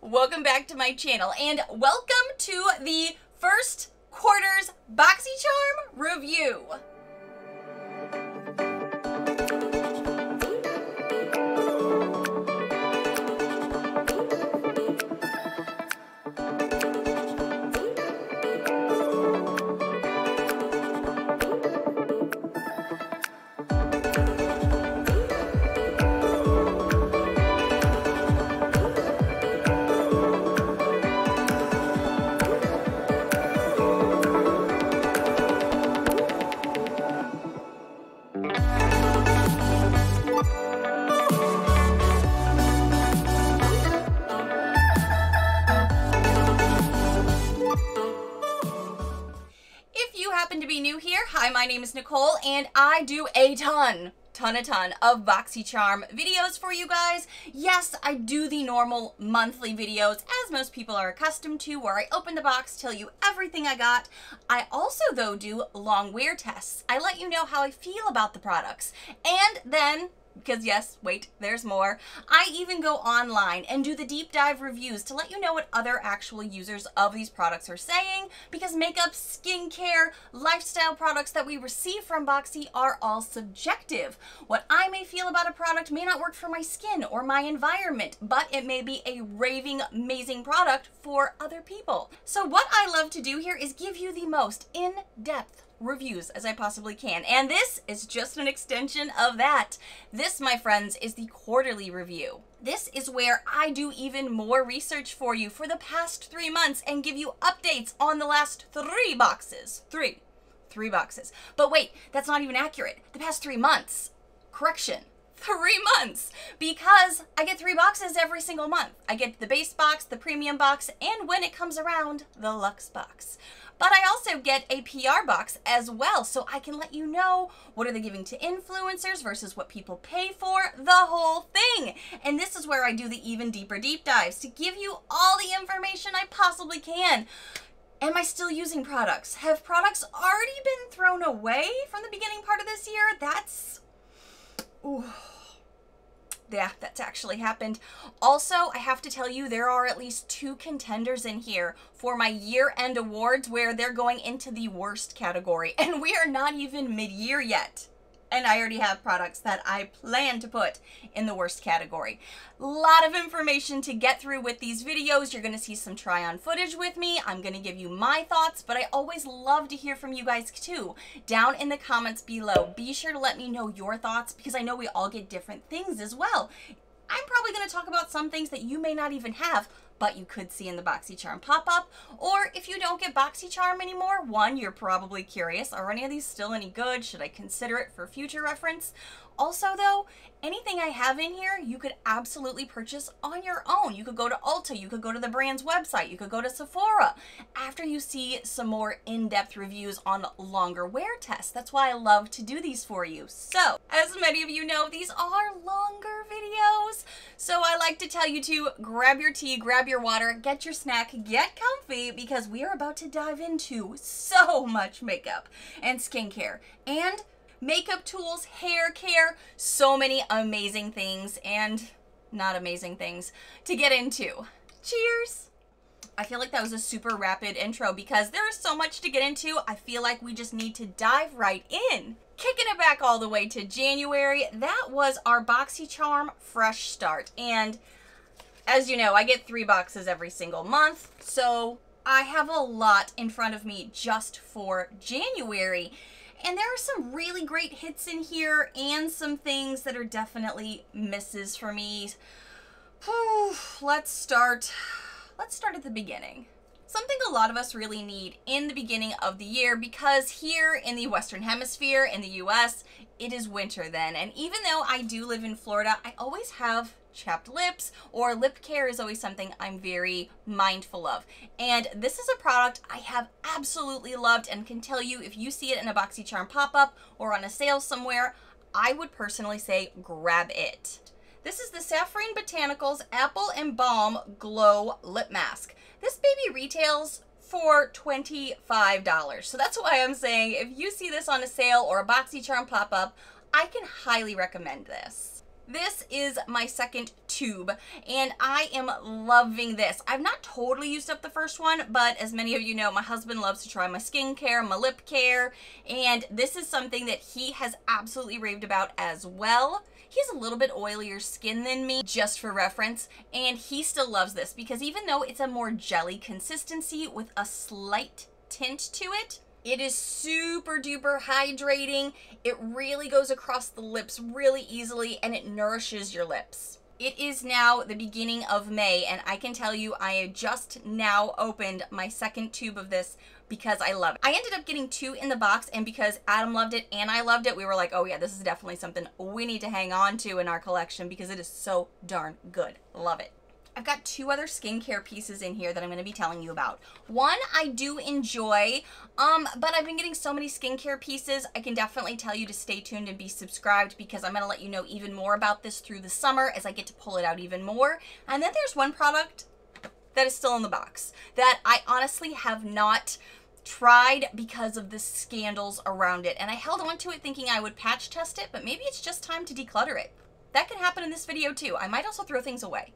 welcome back to my channel and welcome to the first quarter's BoxyCharm review. To be new here, hi, my name is Nicole and I do a ton of BoxyCharm videos for you guys. Yes, I do the normal monthly videos as most people are accustomed to, where I open the box, tell you everything I got. I also though do long wear tests. I let you know how I feel about the products, and then because yes, wait, there's more, I even go online and do the deep dive reviews to let you know what other actual users of these products are saying, because makeup, skincare, lifestyle products that we receive from Boxy are all subjective. What I may feel about a product may not work for my skin or my environment, but it may be a raving amazing product for other people. So what I love to do here is give you the most in-depth reviews as I possibly can, and this is just an extension of that. This, my friends, is the quarterly review. This is where I do even more research for you for the past 3 months and give you updates on the last 3 boxes. Three boxes. But wait, that's not even accurate. The past 3 months. Correction. 3 months, because I get 3 boxes every single month. I get the base box, the premium box, and when it comes around, the Luxe box. But I also get a PR box as well, so I can let you know what are they giving to influencers versus what people pay for, the whole thing. And this is where I do the even deeper deep dives to give you all the information I possibly can. Am I still using products? Have products already been thrown away from the beginning part of this year? Yeah, that's actually happened. Also, I have to tell you, there are at least 2 contenders in here for my year-end awards where they're going into the worst category, and we are not even mid-year yet. And I already have products that I plan to put in the worst category. A lot of information to get through with these videos. You're going to see some try-on footage with me. I'm going to give you my thoughts, but I always love to hear from you guys too. Down in the comments below, be sure to let me know your thoughts, because I know we all get different things as well. I'm probably going to talk about some things that you may not even have, but you could see in the BoxyCharm pop-up. Or if you don't get BoxyCharm anymore, one, you're probably curious, are any of these still any good? Should I consider it for future reference? Also though, anything I have in here, you could absolutely purchase on your own. You could go to Ulta, you could go to the brand's website, you could go to Sephora after you see some more in-depth reviews on longer wear tests. That's why I love to do these for you. So, as many of you know, these are longer videos. So I like to tell you to grab your tea, grab your water, get your snack, get comfy, because we are about to dive into so much makeup and skincare and makeup tools, hair care, so many amazing things and not amazing things to get into. Cheers! I feel like that was a super rapid intro because there is so much to get into. I feel like we just need to dive right in. Kicking it back all the way to January, that was our BoxyCharm Fresh Start. And as you know, I get 3 boxes every single month, so I have a lot in front of me just for January. And there are some really great hits in here and some things that are definitely misses for me. Whew, let's start at the beginning. Something a lot of us really need in the beginning of the year, because here in the Western Hemisphere, in the US, it is winter then. And even though I do live in Florida, I always have chapped lips, or lip care is always something I'm very mindful of. And this is a product I have absolutely loved and can tell you, if you see it in a BoxyCharm pop-up or on a sale somewhere, I would personally say grab it. This is the Saffron Botanicals Apple Embalm Glow Lip Mask. This baby retails for $25. So that's why I'm saying if you see this on a sale or a BoxyCharm pop-up, I can highly recommend this. This is my second tube, and I am loving this. I've not totally used up the first one, but as many of you know, my husband loves to try my skincare, my lip care, and this is something that he has absolutely raved about as well. He has a little bit oilier skin than me, just for reference, and he still loves this because even though it's a more jelly consistency with a slight tint to it, it is super duper hydrating. It really goes across the lips really easily and it nourishes your lips. It is now the beginning of May and I can tell you I just now opened my second tube of this because I love it. I ended up getting 2 in the box, and because Adam loved it and I loved it, we were like, oh yeah, this is definitely something we need to hang on to in our collection because it is so darn good. Love it. I've got 2 other skincare pieces in here that I'm going to be telling you about. One I do enjoy, but I've been getting so many skincare pieces, I can definitely tell you to stay tuned and be subscribed because I'm going to let you know even more about this through the summer as I get to pull it out even more. And then there's one product that is still in the box that I honestly have not tried because of the scandals around it. And I held on to it thinking I would patch test it, but maybe it's just time to declutter it. That can happen in this video too. I might also throw things away.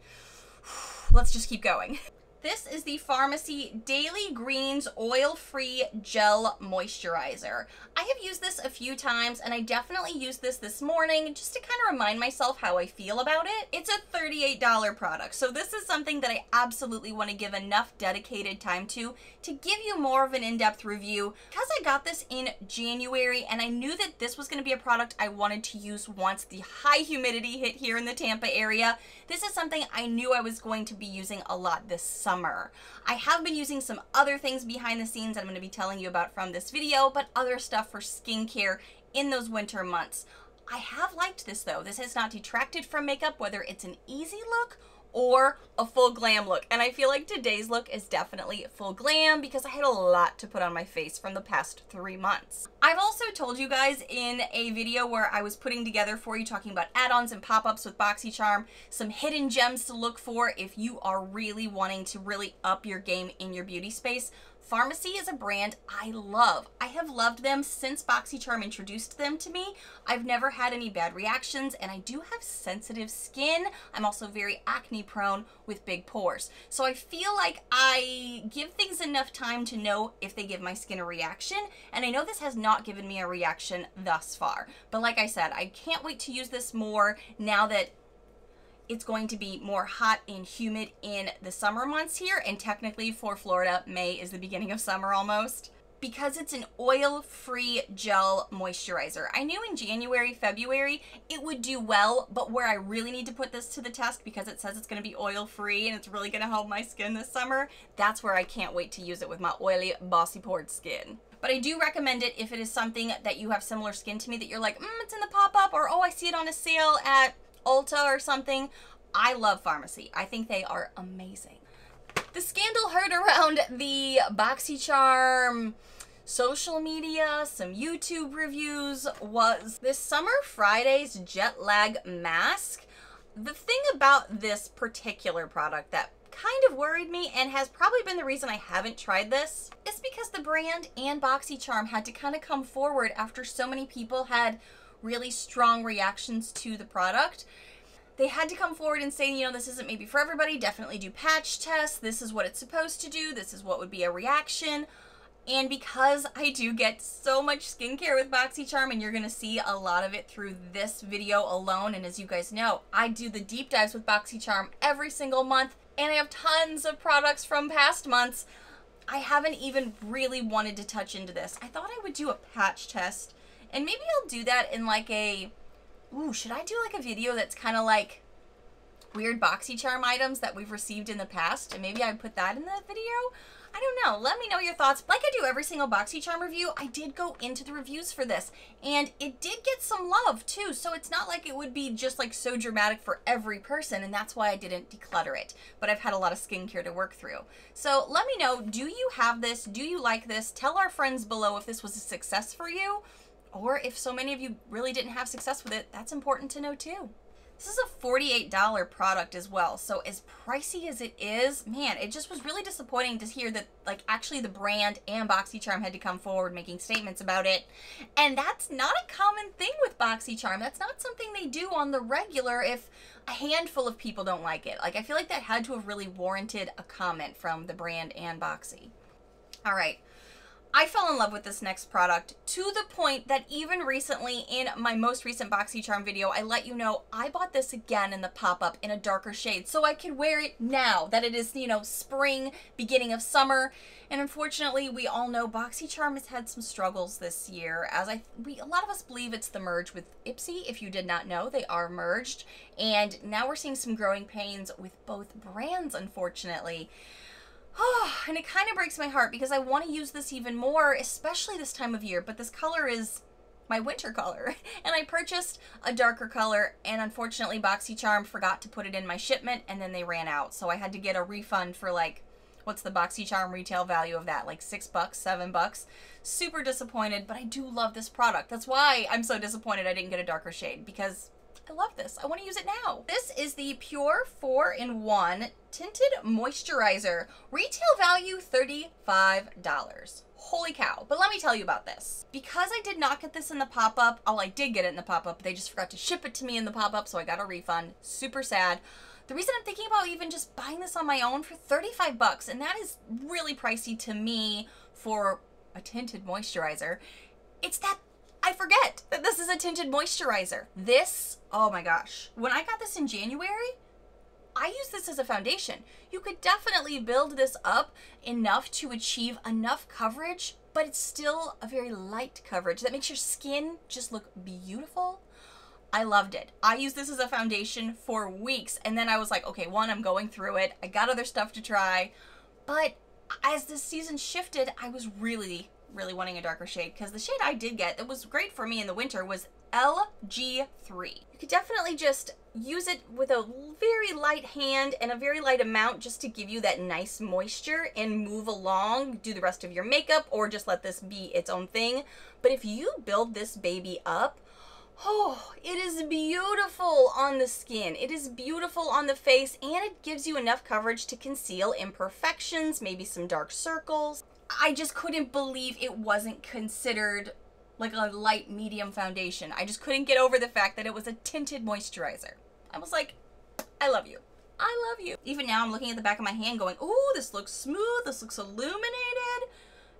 Let's just keep going. This is the Pharmacy Daily Greens Oil-Free Gel Moisturizer. I have used this a few times and I definitely used this morning just to kind of remind myself how I feel about it. It's a $38 product, so this is something that I absolutely want to give enough dedicated time to give you more of an in-depth review. Because I got this in January and I knew that this was going to be a product I wanted to use once the high humidity hit here in the Tampa area. This is something I knew I was going to be using a lot this summer. I have been using some other things behind the scenes that I'm going to be telling you about from this video, but other stuff for skincare in those winter months. I have liked this though. This has not detracted from makeup, whether it's an easy look or a full glam look. And I feel like today's look is definitely full glam because I had a lot to put on my face from the past 3 months. I've also told you guys in a video where I was putting together for you talking about add-ons and pop-ups with BoxyCharm, some hidden gems to look for if you are really wanting to really up your game in your beauty space. Pharmacy is a brand I love. I have loved them since BoxyCharm introduced them to me. I've never had any bad reactions and I do have sensitive skin. I'm also very acne prone with big pores. So I feel like I give things enough time to know if they give my skin a reaction, and I know this has not given me a reaction thus far. But like I said, I can't wait to use this more now that it's going to be more hot and humid in the summer months here, and technically for Florida, May is the beginning of summer almost. Because it's an oil-free gel moisturizer. I knew in January, February, it would do well, but where I really need to put this to the test because it says it's going to be oil-free and it's really going to help my skin this summer, that's where I can't wait to use it with my oily, bossy pored skin. But I do recommend it if it is something that you have similar skin to me that you're like, it's in the pop-up, or oh, I see it on a sale at Ulta or something. I love Pharmacy. I think they are amazing. The scandal heard around the BoxyCharm social media, some YouTube reviews, was this Summer Fridays jet lag mask. The thing about this particular product that kind of worried me and has probably been the reason I haven't tried this is because the brand and BoxyCharm had to kind of come forward after so many people had really strong reactions to the product. They had to come forward and say, you know, this isn't maybe for everybody, definitely do patch tests, this is what it's supposed to do, this is what would be a reaction. And because I do get so much skincare with BoxyCharm, and you're going to see a lot of it through this video alone, and as you guys know, I do the deep dives with BoxyCharm every single month, and I have tons of products from past months, I haven't even really wanted to touch into this. I thought I would do a patch test, and maybe I'll do that in like a, should I do like a video that's kind of like weird BoxyCharm items that we've received in the past, and maybe I put that in the video? I don't know. Let me know your thoughts. Like I do every single BoxyCharm review, I did go into the reviews for this, and it did get some love too, so it's not like it would be just like so dramatic for every person, and that's why I didn't declutter it. But I've had a lot of skincare to work through. So let me know, do you have this? Do you like this? Tell our friends below if this was a success for you, or if so many of you really didn't have success with it. That's important to know too. This is a $48 product as well. So as pricey as it is, man, it just was really disappointing to hear that like actually the brand and BoxyCharm had to come forward making statements about it. And that's not a common thing with BoxyCharm. That's not something they do on the regular if a handful of people don't like it. Like I feel like that had to have really warranted a comment from the brand and Boxy. All right. I fell in love with this next product to the point that even recently in my most recent BoxyCharm video, I let you know I bought this again in the pop-up in a darker shade so I could wear it now that it is, you know, spring, beginning of summer. And unfortunately, we all know BoxyCharm has had some struggles this year, as a lot of us believe it's the merge with Ipsy. If you did not know, they are merged. And now we're seeing some growing pains with both brands, unfortunately. Oh, and it kind of breaks my heart because I want to use this even more, especially this time of year, but this color is my winter color. And I purchased a darker color, and unfortunately BoxyCharm forgot to put it in my shipment, and then they ran out. So I had to get a refund for like, what's the BoxyCharm retail value of that? Like $6, $7. Super disappointed, but I do love this product. That's why I'm so disappointed I didn't get a darker shade, because I love this. I want to use it now. This is the Pure 4-in-1 Tinted Moisturizer. Retail value $35. Holy cow. But let me tell you about this. Because I did not get this in the pop-up, I did get it in the pop-up, they just forgot to ship it to me in the pop-up, so I got a refund. Super sad. The reason I'm thinking about even just buying this on my own for $35, and that is really pricey to me for a tinted moisturizer, it's that I forget that this is a tinted moisturizer. This, oh my gosh. When I got this in January, I used this as a foundation. You could definitely build this up enough to achieve enough coverage, but it's still a very light coverage that makes your skin just look beautiful. I loved it. I used this as a foundation for weeks, and then I was like, okay, one, I'm going through it. I got other stuff to try, but as the season shifted, I was really wanting a darker shade, because the shade I did get that was great for me in the winter was LG3. You could definitely just use it with a very light hand and a very light amount just to give you that nice moisture and move along, do the rest of your makeup, or just let this be its own thing. But if you build this baby up, oh, it is beautiful on the skin. It is beautiful on the face, and it gives you enough coverage to conceal imperfections, maybe some dark circles. I just couldn't believe it wasn't considered like a light medium foundation. I just couldn't get over the fact that it was a tinted moisturizer. I was like, I love you. I love you. Even now I'm looking at the back of my hand going, ooh, this looks smooth. This looks illuminated.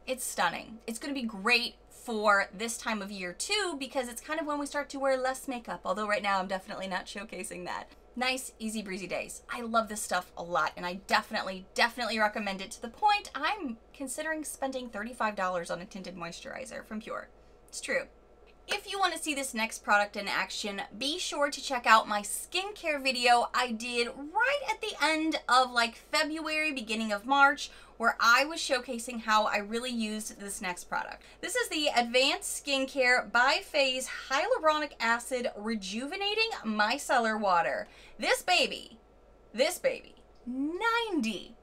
It's stunning. It's going to be great for this time of year too, because it's kind of when we start to wear less makeup. Although right now I'm definitely not showcasing that. Nice, easy breezy days. I love this stuff a lot, and I definitely recommend it, to the point I'm considering spending $35 on a tinted moisturizer from Pure. It's true. If you want to see this next product in action, be sure to check out my skincare video I did right at the end of like February, beginning of March, where I was showcasing how I really used this next product. This is the Advanced Skincare by Phase Hyaluronic Acid Rejuvenating Micellar Water. This baby, $90.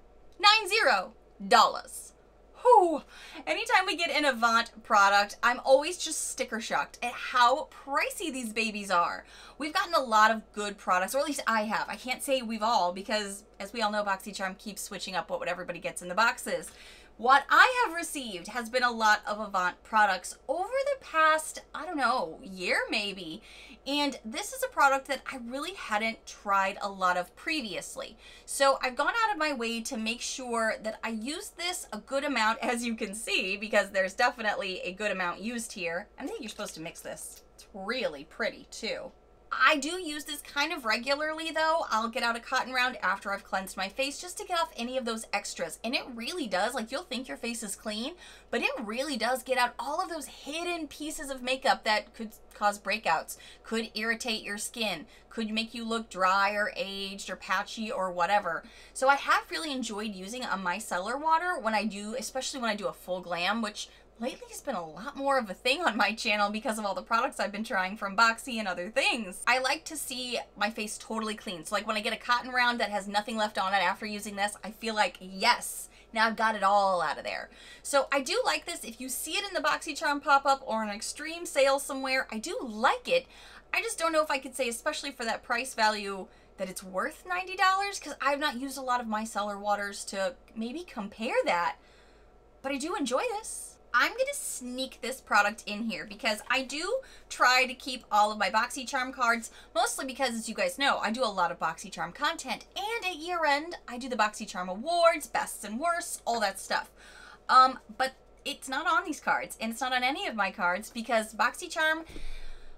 Whew. Anytime we get an Avant product, I'm always just sticker shocked at how pricey these babies are. We've gotten a lot of good products, or at least I have. I can't say we've all, because as we all know, BoxyCharm keeps switching up what everybody gets in the boxes. What I have received has been a lot of Avant products over the past, I don't know, year maybe. And this is a product that I really hadn't tried a lot of previously. So I've gone out of my way to make sure that I use this a good amount, as you can see, because there's definitely a good amount used here. I think you're supposed to mix this. It's really pretty too. I do use this kind of regularly though. I'll get out a cotton round after I've cleansed my face just to get off any of those extras. And it really does, like, you'll think your face is clean, but it really does get out all of those hidden pieces of makeup that could cause breakouts, could irritate your skin, could make you look dry or aged or patchy or whatever. So I have really enjoyed using a micellar water when I do, especially when I do a full glam, which lately has been a lot more of a thing on my channel because of all the products I've been trying from Boxy and other things. I like to see my face totally clean. So like when I get a cotton round that has nothing left on it after using this, I feel like, yes, now I've got it all out of there. So I do like this. If you see it in the BoxyCharm pop-up or an extreme sale somewhere, I do like it. I just don't know if I could say, especially for that price value, that it's worth $90, because I've not used a lot of micellar waters to maybe compare that, but I do enjoy this. I'm going to sneak this product in here because I do try to keep all of my BoxyCharm cards, mostly because, as you guys know, I do a lot of BoxyCharm content, and at year end, I do the BoxyCharm Awards, Bests and Worsts, all that stuff. But it's not on these cards, and it's not on any of my cards because BoxyCharm,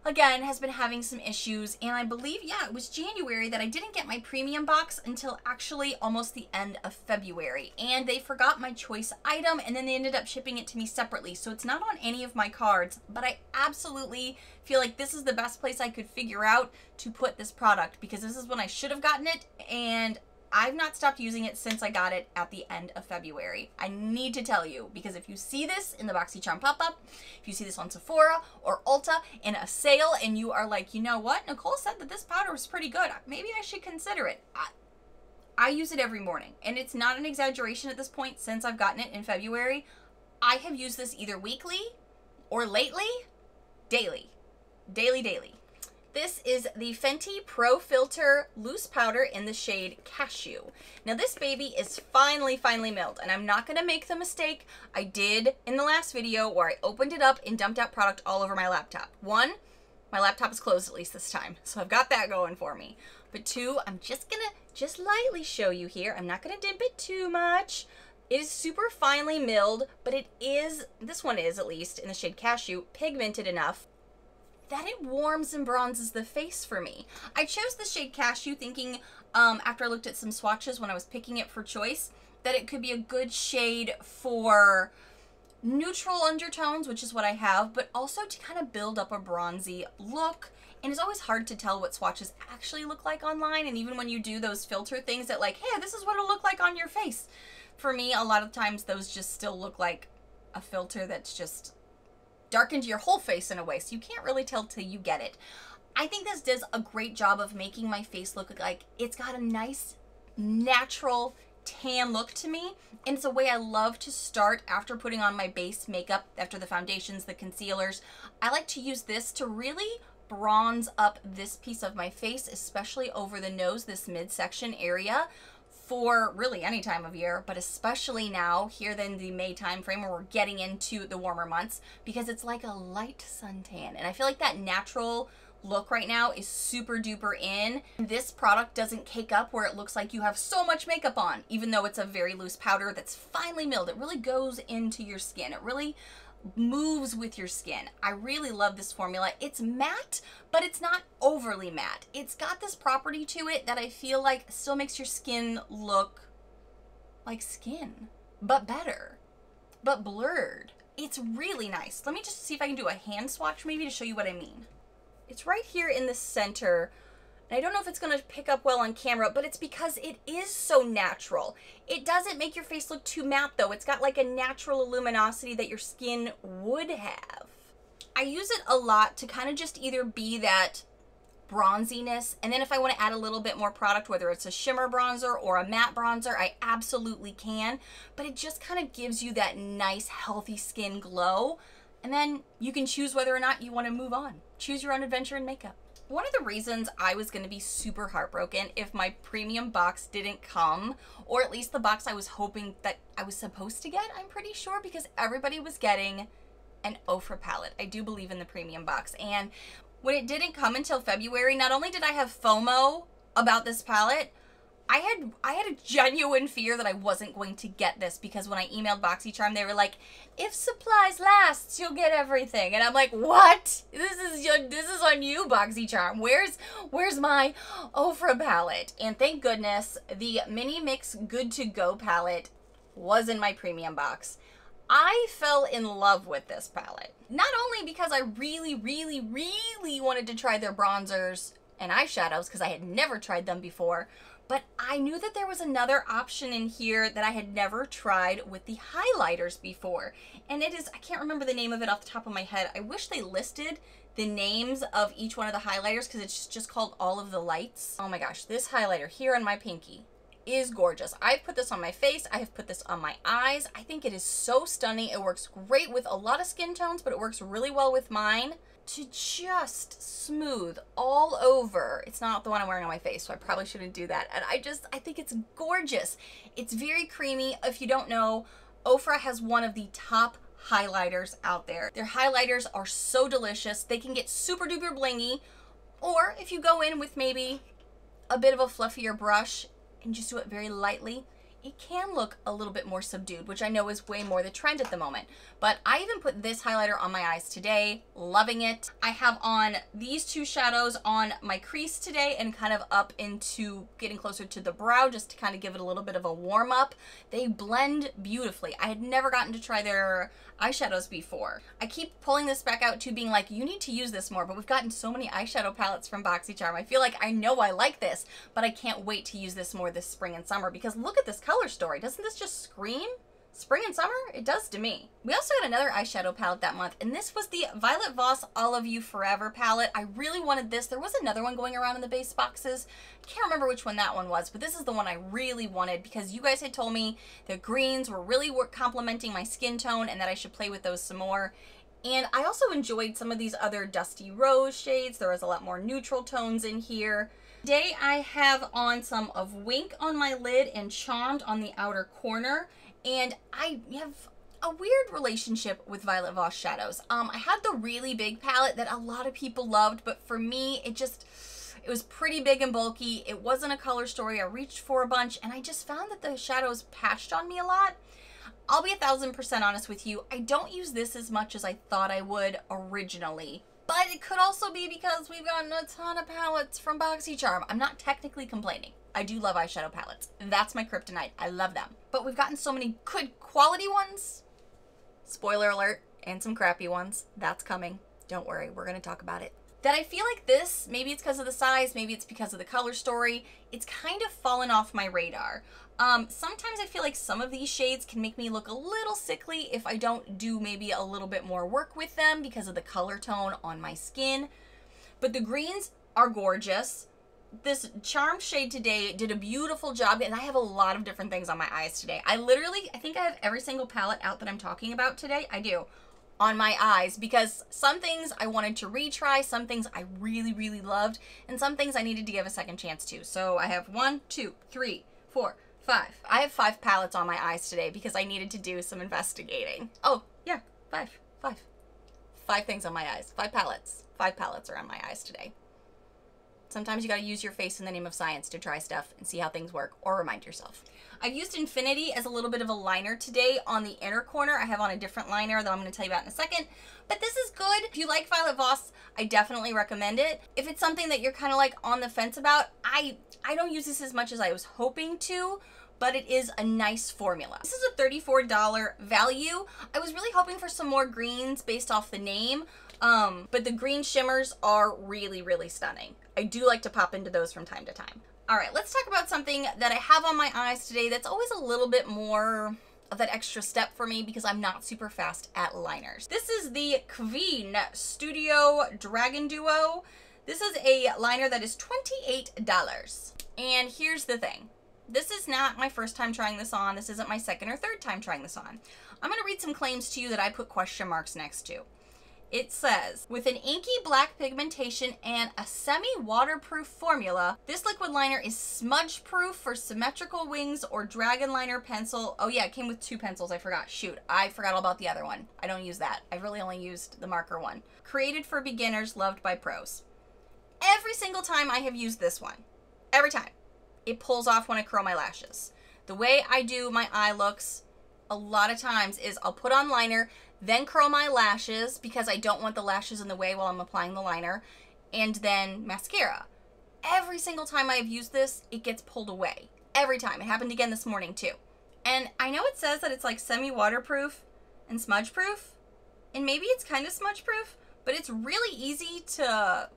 again, has been having some issues, and I believe, yeah, it was January that I didn't get my premium box until actually almost the end of February, and they forgot my choice item, and then they ended up shipping it to me separately, so it's not on any of my cards, but I absolutely feel like this is the best place I could figure out to put this product, because this is when I should have gotten it, and I've not stopped using it since I got it at the end of February. I need to tell you, because if you see this in the BoxyCharm pop-up, if you see this on Sephora or Ulta in a sale, and you are like, you know what, Nichole said that this powder was pretty good, maybe I should consider it. I use it every morning, and it's not an exaggeration at this point since I've gotten it in February. I have used this either weekly or lately, daily. Daily. This is the Fenty Pro Filter Loose Powder in the shade Cashew. Now this baby is finally milled, and I'm not going to make the mistake I did in the last video where I opened it up and dumped out product all over my laptop. One, my laptop is closed at least this time, so I've got that going for me. But two, I'm just going to lightly show you here. I'm not going to dip it too much. It is super finely milled, but it is, this one is at least, in the shade Cashew, pigmented enough that it warms and bronzes the face for me. I chose the shade Cashew thinking, after I looked at some swatches when I was picking it for choice, that it could be a good shade for neutral undertones, which is what I have, but also to kind of build up a bronzy look. And it's always hard to tell what swatches actually look like online, and even when you do those filter things that like, hey, this is what it'll look like on your face. For me, a lot of times those just still look like a filter that's just darkened your whole face in a way, so you can't really tell till you get it. I think this does a great job of making my face look like it's got a nice, natural, tan look to me, and it's a way I love to start after putting on my base makeup, after the foundations, the concealers. I like to use this to really bronze up this piece of my face, especially over the nose, this midsection area, for really any time of year, but especially now, here in the May time frame where we're getting into the warmer months, because it's like a light suntan. And I feel like that natural look right now is super duper in. This product doesn't cake up where it looks like you have so much makeup on, even though it's a very loose powder that's finely milled. It really goes into your skin. It really moves with your skin. I really love this formula. It's matte, but it's not overly matte. It's got this property to it that I feel like still makes your skin look like skin, but better, but blurred. It's really nice. Let me just see if I can do a hand swatch maybe to show you what I mean. It's right here in the center. I don't know if it's going to pick up well on camera, but it's because it is so natural. It doesn't make your face look too matte, though. It's got like a natural luminosity that your skin would have. I use it a lot to kind of just either be that bronziness, and then if I want to add a little bit more product, whether it's a shimmer bronzer or a matte bronzer, I absolutely can, but it just kind of gives you that nice, healthy skin glow, and then you can choose whether or not you want to move on. Choose your own adventure in makeup. One of the reasons I was going to be super heartbroken if my premium box didn't come, or at least the box I was hoping that I was supposed to get, I'm pretty sure, because everybody was getting an Ofra palette. I do believe in the premium box. And when it didn't come until February, not only did I have FOMO about this palette, I had a genuine fear that I wasn't going to get this, because when I emailed BoxyCharm, they were like, if supplies last, you'll get everything. And I'm like, what? This is on you, BoxyCharm. Where's my Ofra palette? And thank goodness the Mini Mix Good to Go palette was in my premium box. I fell in love with this palette. Not only because I really wanted to try their bronzers and eyeshadows, because I had never tried them before, but I knew that there was another option in here that I had never tried with the highlighters before. And it is, I can't remember the name of it off the top of my head. I wish they listed the names of each one of the highlighters, because it's just called All of the Lights. Oh my gosh, this highlighter here on my pinky is gorgeous. I've put this on my face. I have put this on my eyes. I think it is so stunning. It works great with a lot of skin tones, but it works really well with mine. to just smooth all over. It's not the one I'm wearing on my face, so I probably shouldn't do that. And I think it's gorgeous. It's very creamy. If you don't know, Ofra has one of the top highlighters out there. Their highlighters are so delicious. They can get super duper blingy, or if you go in with maybe a bit of a fluffier brush and just do it very lightly, it can look a little bit more subdued, which I know is way more the trend at the moment. But I even put this highlighter on my eyes today, loving it. I have on these two shadows on my crease today and kind of up into getting closer to the brow just to kind of give it a little bit of a warm up. They blend beautifully. I had never gotten to try their eyeshadows before. I keep pulling this back out to being like, you need to use this more, but we've gotten so many eyeshadow palettes from BoxyCharm. I feel like I know I like this, but I can't wait to use this more this spring and summer because look at this color story. Doesn't this just scream spring and summer? It does to me. We also got another eyeshadow palette that month, and this was the Violet Voss All of You Forever palette. I really wanted this. There was another one going around in the base boxes. I can't remember which one that one was, but this is the one I really wanted because you guys had told me the greens were really complementing my skin tone and that I should play with those some more. And I also enjoyed some of these other Dusty Rose shades. There was a lot more neutral tones in here. Today I have on some of Wink on my lid and Charmed on the outer corner. And I have a weird relationship with Violet Voss shadows. I had the really big palette that a lot of people loved, but for me, it was pretty big and bulky. It wasn't a color story. I reached for a bunch, and I just found that the shadows patched on me a lot. I'll be 1000% honest with you. I don't use this as much as I thought I would originally. But it could also be because we've gotten a ton of palettes from BoxyCharm. I'm not technically complaining. I do love eyeshadow palettes. That's my kryptonite. I love them. But we've gotten so many good quality ones. Spoiler alert, and some crappy ones. That's coming. Don't worry, we're gonna talk about it. That I feel like this, maybe it's because of the size, maybe it's because of the color story, it's kind of fallen off my radar. Sometimes I feel like some of these shades can make me look a little sickly if I don't do maybe a little bit more work with them because of the color tone on my skin. But the greens are gorgeous. This Charm shade today did a beautiful job, and I have a lot of different things on my eyes today. I think I have every single palette out that I'm talking about today. I do. On my eyes, because some things I wanted to retry, some things I really, really loved, and some things I needed to give a second chance to. So I have 1, 2, 3, 4, 5. I have 5 palettes on my eyes today because I needed to do some investigating. Oh, yeah, 5 things on my eyes. 5 palettes. 5 palettes are on my eyes today. Sometimes you gotta use your face in the name of science to try stuff and see how things work, or remind yourself. I've used Infinity as a little bit of a liner today on the inner corner. I have on a different liner that I'm gonna tell you about in a second, but this is good. If you like Violet Voss, I definitely recommend it. If it's something that you're kind of like on the fence about, I don't use this as much as I was hoping to, but it is a nice formula. This is a $34 value. I was really hoping for some more greens based off the name, but the green shimmers are really, really stunning. I do like to pop into those from time to time. All right, let's talk about something that I have on my eyes today that's always a little bit more of that extra step for me because I'm not super fast at liners. This is the Kvd Studio Dragon Duo. This is a liner that is $28. And here's the thing. This is not my first time trying this on. This isn't my second or third time trying this on. I'm gonna read some claims to you that I put question marks next to. It says, with an inky black pigmentation and a semi-waterproof formula, this liquid liner is smudge-proof for symmetrical wings or dragon liner pencil. Oh yeah, it came with 2 pencils, I forgot. Shoot, I forgot all about the other one. I don't use that. I really only used the marker one. Created for beginners, loved by pros. Every single time I have used this one, every time, it pulls off when I curl my lashes. The way I do my eye looks a lot of times is I'll put on liner, then curl my lashes because I don't want the lashes in the way while I'm applying the liner, and then mascara. Every single time I've used this, it gets pulled away. Every time. It happened again this morning too. And I know it says that it's like semi-waterproof and smudge-proof, and maybe it's kind of smudge-proof, but it's really easy to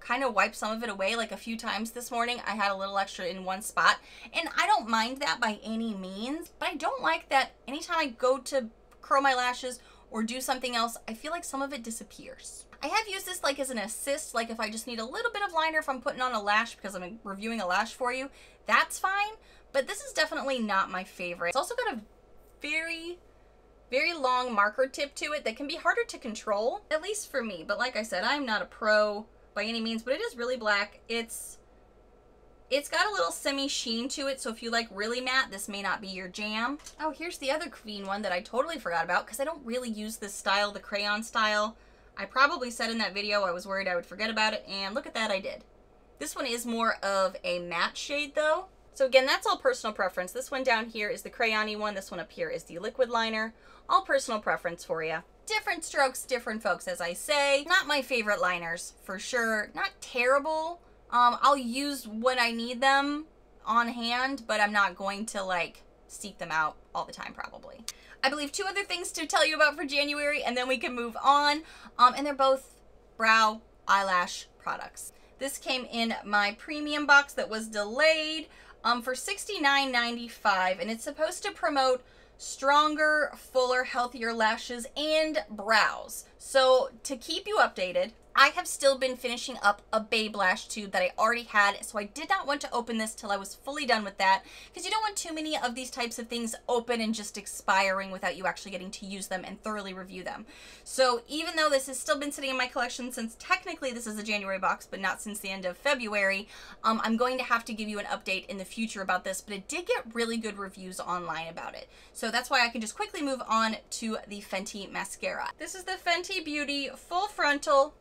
kind of wipe some of it away. Like a few times this morning, I had a little extra in one spot, and I don't mind that by any means, but I don't like that anytime I go to curl my lashes or do something else, I feel like some of it disappears. I have used this like as an assist, like if I just need a little bit of liner, if I'm putting on a lash because I'm reviewing a lash for you, that's fine, but this is definitely not my favorite. It's also got a very, very long marker tip to it that can be harder to control, at least for me. But like I said, I'm not a pro by any means, but it is really black. It's got a little semi-sheen to it, so if you like really matte, this may not be your jam. Oh, here's the other Kvd one that I totally forgot about because I don't really use this style, the crayon style. I probably said in that video I was worried I would forget about it, and look at that, I did. This one is more of a matte shade though. So again, that's all personal preference. This one down here is the crayon-y one. This one up here is the liquid liner. All personal preference for you. Different strokes, different folks, as I say. Not my favorite liners, for sure. Not terrible. I'll use when I need them on hand, but I'm not going to like seek them out all the time probably. I believe 2 other things to tell you about for January, and then we can move on. And they're both brow eyelash products. This came in my premium box that was delayed for $69.95, and it's supposed to promote stronger, fuller, healthier lashes and brows. So to keep you updated, I have still been finishing up a Babe Lash tube that I already had, so I did not want to open this till I was fully done with that, because you don't want too many of these types of things open and just expiring without you actually getting to use them and thoroughly review them. So even though this has still been sitting in my collection since technically this is a January box, but not since the end of February, I'm going to have to give you an update in the future about this, but it did get really good reviews online about it. So that's why I can just quickly move on to the Fenty mascara. This is the Fenty Beauty Full Frontal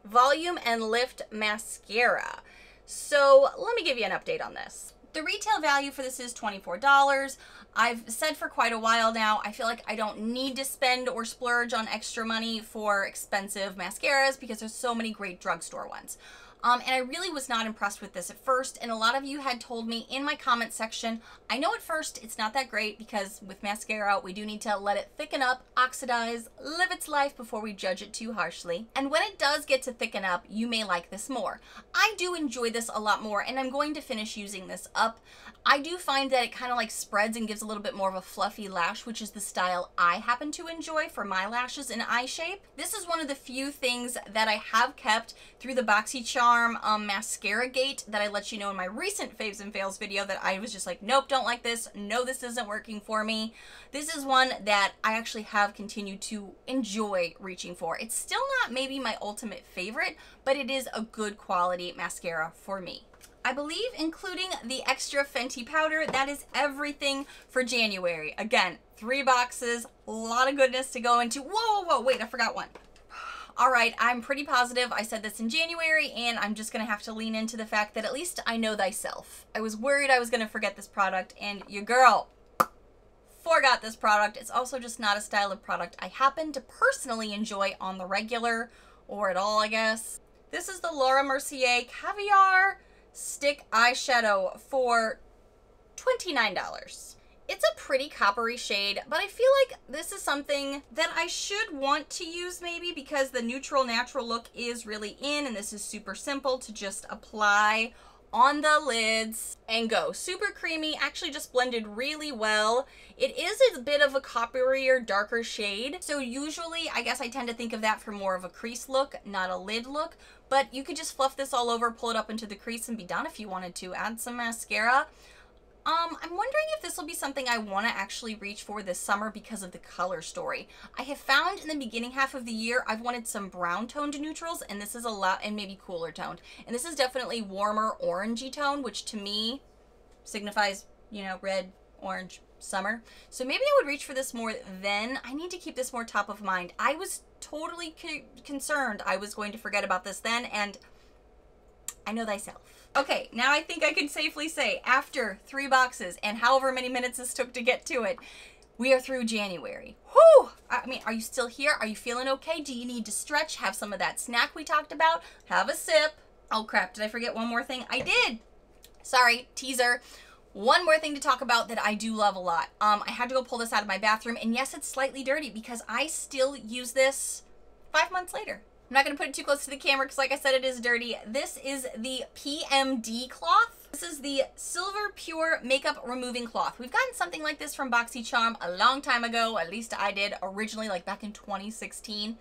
Volume and Lift Mascara. So let me give you an update on this. The retail value for this is $24. I've said for quite a while now, I feel like I don't need to spend or splurge on extra money for expensive mascaras because there's so many great drugstore ones. And I really was not impressed with this at first, and a lot of you had told me in my comment section, I know at first it's not that great because with mascara, we do need to let it thicken up, oxidize, live its life before we judge it too harshly. And when it does get to thicken up, you may like this more. I do enjoy this a lot more, and I'm going to finish using this up. I do find that it kind of like spreads and gives a little bit more of a fluffy lash, which is the style I happen to enjoy for my lashes and eye shape. This is one of the few things that I have kept through the BoxyCharm mascara gate that I let you know in my recent faves and fails video that I was just like, nope, don't like this. No, this isn't working for me. This is one that I actually have continued to enjoy reaching for. It's still not maybe my ultimate favorite, but it is a good quality mascara for me. I believe including the extra Fenty powder, that is everything for January. Again, 3 boxes, a lot of goodness to go into. Whoa, whoa, whoa, wait, I forgot one. All right, I'm pretty positive I said this in January, and I'm just gonna have to lean into the fact that at least I know thyself. I was worried I was gonna forget this product, and your girl forgot this product. It's also just not a style of product I happen to personally enjoy on the regular, or at all, I guess. This is the Lara Mercier Caviar Stick Eyeshadow for $29. It's a pretty coppery shade, but I feel like this is something that I should want to use maybe because the neutral natural look is really in, and this is super simple to just apply on the lids and go. Super creamy, actually just blended really well. It is a bit of a copperier, darker shade, so usually I guess I tend to think of that for more of a crease look, not a lid look, but you could just fluff this all over, pull it up into the crease, and be done if you wanted to. Add some mascara. I'm wondering if this will be something I want to actually reach for this summer because of the color story. I have found in the beginning half of the year, I've wanted some brown toned neutrals, and this is a lot, and maybe cooler toned. And this is definitely warmer orangey tone, which to me signifies, you know, red, orange, summer. So maybe I would reach for this more then. I need to keep this more top of mind. I was totally concerned I was going to forget about this then, and I know thyself. Okay, now I think I can safely say, after 3 boxes and however many minutes this took to get to it, we are through January. Whew! I mean, are you still here? Are you feeling okay? Do you need to stretch? Have some of that snack we talked about? Have a sip. Oh crap, did I forget one more thing? I did! Sorry, teaser. One more thing to talk about that I do love a lot. I had to go pull this out of my bathroom, and yes, it's slightly dirty because I still use this 5 months later. I'm not going to put it too close to the camera because like I said, it is dirty. This is the Pmd Cloth. This is the Silver Pure Makeup Removing Cloth. We've gotten something like this from BoxyCharm a long time ago. At least I did originally, like back in 2016.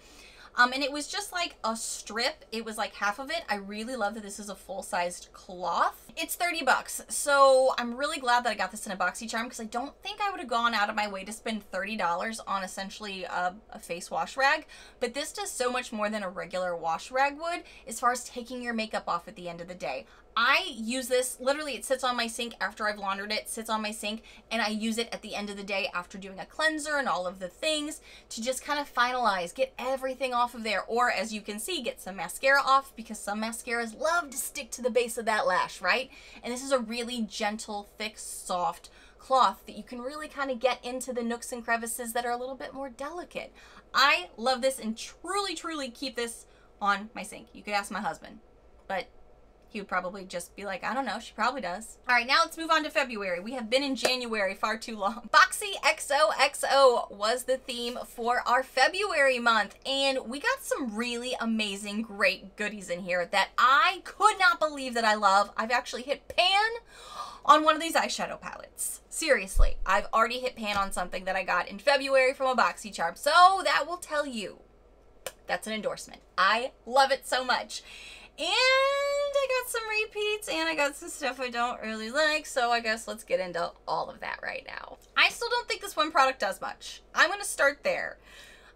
And it was just like a strip. It was like half of it. I really love that this is a full-sized cloth. It's 30 bucks. So I'm really glad that I got this in a BoxyCharm because I don't think I would have gone out of my way to spend $30 on essentially a face wash rag. But this does so much more than a regular wash rag would as far as taking your makeup off at the end of the day. I use this, literally it sits on my sink after I've laundered it, sits on my sink, and I use it at the end of the day after doing a cleanser and all of the things to just kind of finalize, get everything off of there. Or as you can see, get some mascara off because some mascaras love to stick to the base of that lash, right? And this is a really gentle, thick, soft cloth that you can really kind of get into the nooks and crevices that are a little bit more delicate. I love this and truly, truly keep this on my sink. You could ask my husband, but he would probably just be like, I don't know, she probably does. All right, now let's move on to February. We have been in January far too long. Boxy XOXO was the theme for our February month, and we got some really amazing, great goodies in here that I could not believe that I love. I've actually hit pan on one of these eyeshadow palettes. Seriously, I've already hit pan on something that I got in February from a BoxyCharm, so that will tell you that's an endorsement. I love it so much. And I got some repeats and I got some stuff I don't really like, so I guess let's get into all of that right now. I still don't think this one product does much. I'm going to start there.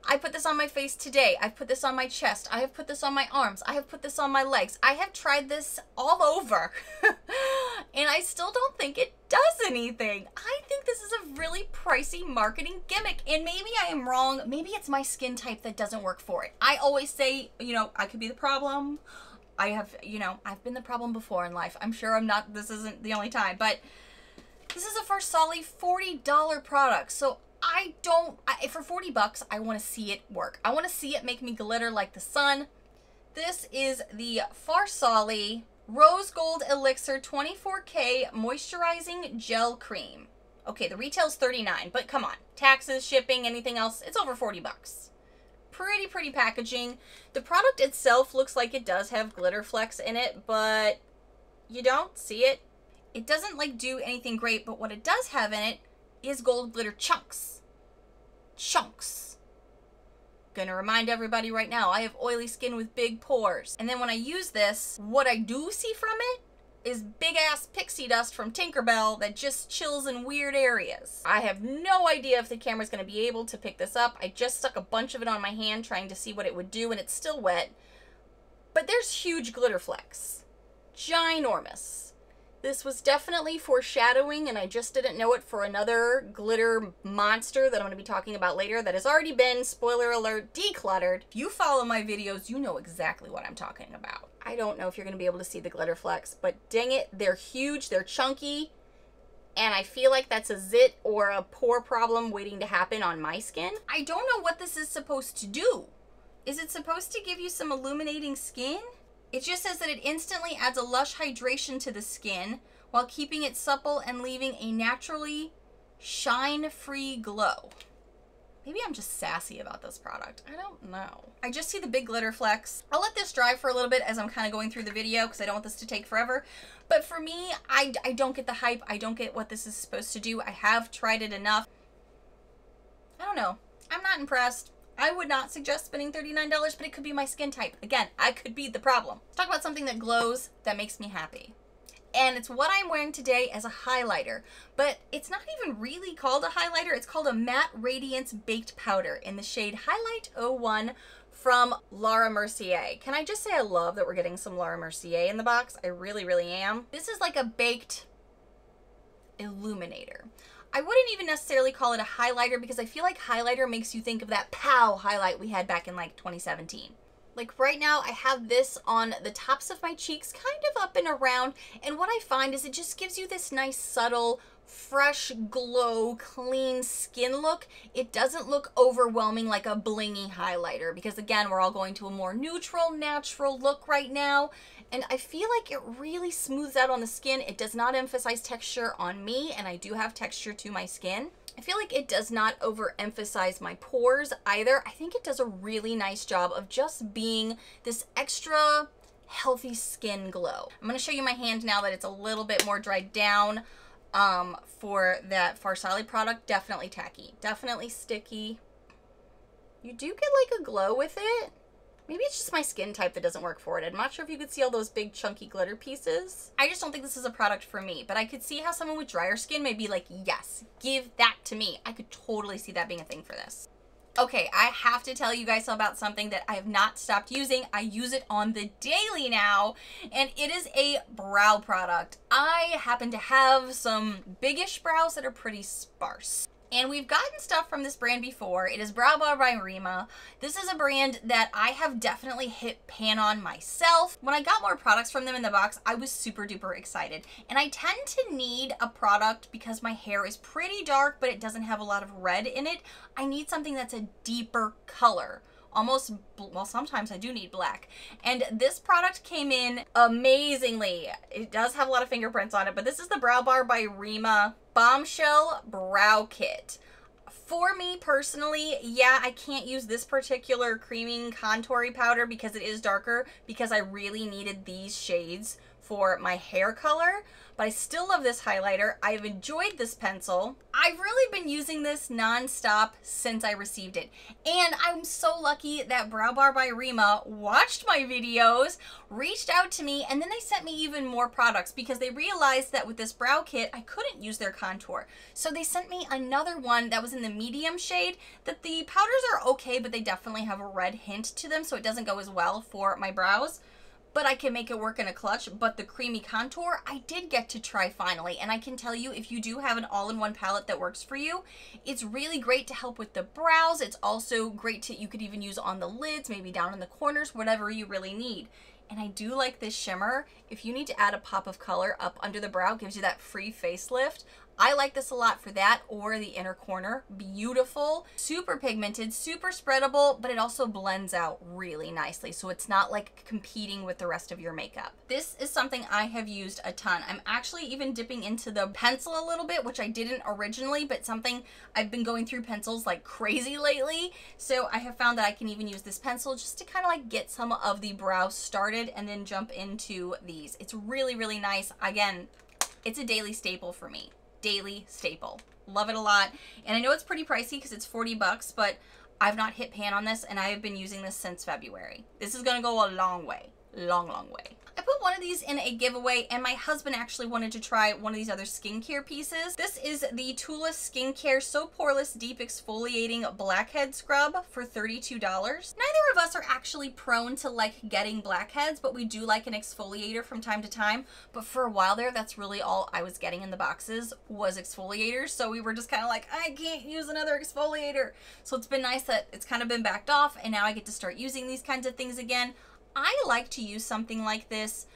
I put this on my face today. I've put this on my chest. I have put this on my arms. I have put this on my legs. I have tried this all over. And I still don't think it does anything. I think this is a really pricey marketing gimmick. And maybe I am wrong. Maybe it's my skin type that doesn't work for it. I always say, you know, I could be the problem. I have, you know, I've been the problem before in life. I'm sure I'm not, this isn't the only time, but this is a Farsali $40 product. So for 40 bucks, I want to see it work. I want to see it make me glitter like the sun. This is the Farsali Rose Gold Elixir 24K Moisturizing Gel Cream. Okay, the retail's $39, but come on. Taxes, shipping, anything else, it's over 40 bucks. Pretty packaging. The product itself looks like it does have glitter flecks in it, but you don't see it. It doesn't like do anything great, but what it does have in it is gold glitter chunks. Chunks. Gonna remind everybody right now, I have oily skin with big pores. And then when I use this, what I do see from it is big ass pixie dust from Tinkerbell that just chills in weird areas. I have no idea if the camera's gonna be able to pick this up. I just stuck a bunch of it on my hand trying to see what it would do, and it's still wet. But there's huge glitter flecks. Ginormous. This was definitely foreshadowing, and I just didn't know it for another glitter monster that I'm going to be talking about later that has already been, spoiler alert, decluttered. If you follow my videos, you know exactly what I'm talking about. I don't know if you're going to be able to see the glitter flecks, but dang it, they're huge, they're chunky, and I feel like that's a zit or a pore problem waiting to happen on my skin. I don't know what this is supposed to do. Is it supposed to give you some illuminating skin? It just says that it instantly adds a lush hydration to the skin while keeping it supple and leaving a naturally shine-free glow. Maybe I'm just sassy about this product. I don't know. I just see the big glitter flecks. I'll let this dry for a little bit as I'm kind of going through the video because I don't want this to take forever. But for me, I don't get the hype. I don't get what this is supposed to do. I have tried it enough. I don't know. I'm not impressed. I would not suggest spending $39, but it could be my skin type. Again, I could be the problem. Let's talk about something that glows, that makes me happy. And it's what I'm wearing today as a highlighter. But it's not even really called a highlighter. It's called a Matte Radiance Baked Powder in the shade Highlight 01 from Lara Mercier. Can I just say I love that we're getting some Lara Mercier in the box? I really, really am. This is like a baked illuminator. I wouldn't even necessarily call it a highlighter because I feel like highlighter makes you think of that POW highlight we had back in like 2017. Like right now I have this on the tops of my cheeks, kind of up and around, and what I find is it just gives you this nice subtle, fresh glow, clean skin look. It doesn't look overwhelming like a blingy highlighter because again, we're all going to a more neutral, natural look right now. And I feel like it really smooths out on the skin. It does not emphasize texture on me, and I do have texture to my skin. I feel like it does not overemphasize my pores either. I think it does a really nice job of just being this extra healthy skin glow. I'm going to show you my hand now that it's a little bit more dried down. For that Farsali product, definitely tacky, definitely sticky. You do get like a glow with it. Maybe it's just my skin type that doesn't work for it. I'm not sure if you could see all those big chunky glitter pieces. I just don't think this is a product for me, but I could see how someone with drier skin may be like, yes, give that to me. I could totally see that being a thing for this. Okay, I have to tell you guys about something that I have not stopped using. I use it on the daily now, and it is a brow product. I happen to have some biggish brows that are pretty sparse. And we've gotten stuff from this brand before. It is Brow Bar by Rima. This is a brand that I have definitely hit pan on myself. When I got more products from them in the box, I was super duper excited. And I tend to need a product because my hair is pretty dark, but it doesn't have a lot of red in it. I need something that's a deeper color. Almost, well, sometimes I do need black. And this product came in amazingly. It does have a lot of fingerprints on it, but this is the Brow Bar by Rima Bombshell Brow Kit. For me personally, yeah, I can't use this particular creaming contouring powder because it is darker, because I really needed these shades for my hair color, but I still love this highlighter. I've enjoyed this pencil. I've really been using this nonstop since I received it. And I'm so lucky that Brow Bar by Rima watched my videos, reached out to me, and then they sent me even more products because they realized that with this brow kit, I couldn't use their contour. So they sent me another one that was in the medium shade that the powders are okay, but they definitely have a red hint to them, so it doesn't go as well for my brows. But I can make it work in a clutch. But the creamy contour, I did get to try finally. And I can tell you, if you do have an all-in-one palette that works for you, it's really great to help with the brows. It's also great to, you could even use on the lids, maybe down in the corners, whatever you really need. And I do like this shimmer. If you need to add a pop of color up under the brow, it gives you that free facelift. I like this a lot for that, or the inner corner. Beautiful, super pigmented, super spreadable, but it also blends out really nicely, so it's not like competing with the rest of your makeup. This is something I have used a ton. I'm actually even dipping into the pencil a little bit, which I didn't originally, but something I've been going through pencils like crazy lately, so I have found that I can even use this pencil just to kind of like get some of the brows started and then jump into these. It's really, really nice. Again, it's a daily staple for me. Daily staple. Love it a lot. And I know it's pretty pricey because it's 40 bucks, but I've not hit pan on this and I have been using this since February. This is going to go a long way. Long, long way. I put one of these in a giveaway and my husband actually wanted to try one of these other skincare pieces. This is the Tula Skincare So Poreless Deep Exfoliating Blackhead Scrub for $32. Neither of us are actually prone to like getting blackheads, but we do like an exfoliator from time to time. But for a while there, that's really all I was getting in the boxes was exfoliators. So we were just kind of like, I can't use another exfoliator. So it's been nice that it's kind of been backed off and now I get to start using these kinds of things again. I like to use something like this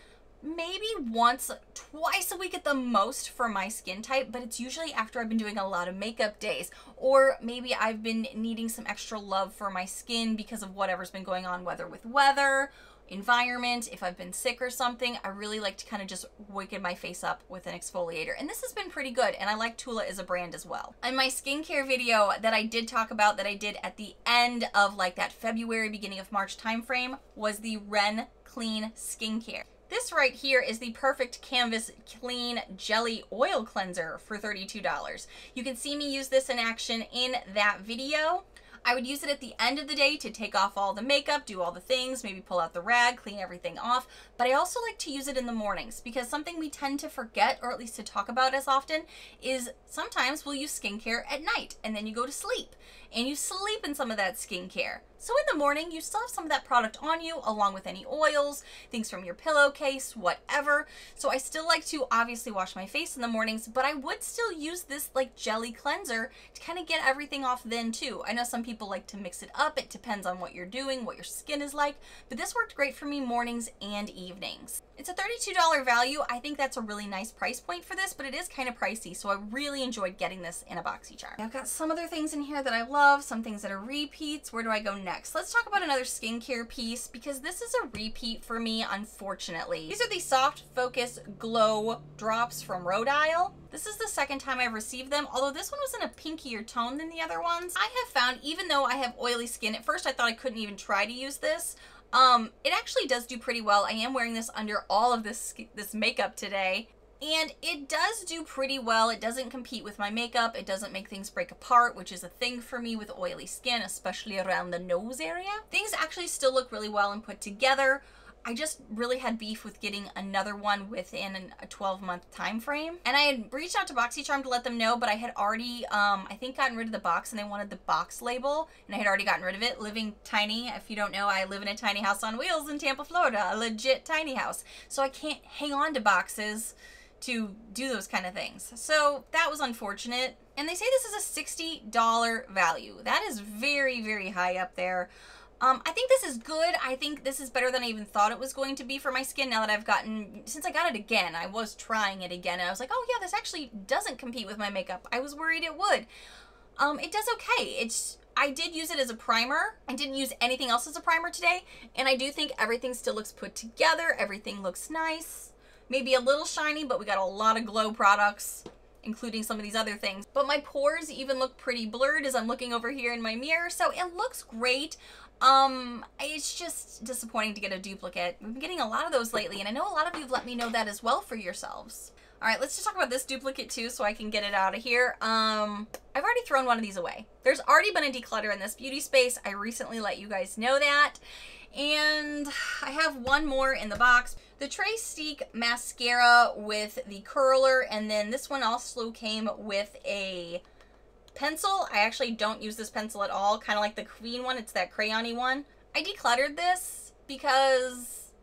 maybe once, twice a week at the most for my skin type, but it's usually after I've been doing a lot of makeup days, or maybe I've been needing some extra love for my skin because of whatever's been going on, whether with weather, environment, if I've been sick or something. I really like to kind of just wake my face up with an exfoliator, and this has been pretty good, and I like Tula as a brand as well. In my skincare video that I did talk about, that I did at the end of like that February, beginning of March time frame, was the Ren Clean Skincare. This right here is the Perfect Canvas Clean Jelly Oil Cleanser for $32. You can see me use this in action in that video. I would use it at the end of the day to take off all the makeup, do all the things, maybe pull out the rag, clean everything off. But I also like to use it in the mornings because something we tend to forget, or at least to talk about as often, is sometimes we'll use skincare at night and then you go to sleep and you sleep in some of that skincare. So in the morning, you still have some of that product on you, along with any oils, things from your pillowcase, whatever. So I still like to obviously wash my face in the mornings, but I would still use this like jelly cleanser to kind of get everything off then too. I know some people like to mix it up. It depends on what you're doing, what your skin is like, but this worked great for me mornings and evenings. It's a $32 value. I think that's a really nice price point for this, but it is kind of pricey, so I really enjoyed getting this in a BoxyCharm. I've got some other things in here that I love, some things that are repeats. Where do I go next? Let's talk about another skincare piece because this is a repeat for me, unfortunately. These are the Soft Focus Glow Drops from Rhodial. This is the second time I've received them, although this one was in a pinkier tone than the other ones. I have found, even though I have oily skin, at first I thought I couldn't even try to use this. It actually does do pretty well. I am wearing this under all of this makeup today. And it does do pretty well. It doesn't compete with my makeup. It doesn't make things break apart, which is a thing for me with oily skin, especially around the nose area. Things actually still look really well and put together. I just really had beef with getting another one within a 12-month time frame. And I had reached out to BoxyCharm to let them know, but I had already, I think, gotten rid of the box, and they wanted the box label, and I had already gotten rid of it. Living tiny, if you don't know, I live in a tiny house on wheels in Tampa, Florida, a legit tiny house. So I can't hang on to boxes to do those kind of things. So that was unfortunate. And they say this is a $60 value. That is very, very high up there. I think this is good. I think this is better than I even thought it was going to be for my skin now that I've gotten, since I got it again, I was trying it again, and I was like, oh yeah, this actually doesn't compete with my makeup. I was worried it would. It does okay. I did use it as a primer. I didn't use anything else as a primer today, and I do think everything still looks put together. Everything looks nice. Maybe a little shiny, but we got a lot of glow products, including some of these other things. But my pores even look pretty blurred as I'm looking over here in my mirror, so it looks great. It's just disappointing to get a duplicate. We've been getting a lot of those lately, and I know a lot of you have let me know that as well for yourselves. All right, let's just talk about this duplicate too so I can get it out of here. I've already thrown one of these away. There's already been a declutter in this beauty space. I recently let you guys know that. And I have one more in the box. The Trace mascara with the curler, and then this one also came with a pencil. I actually don't use this pencil at all, kind of like the Queen one. It's that crayon-y one. I decluttered this because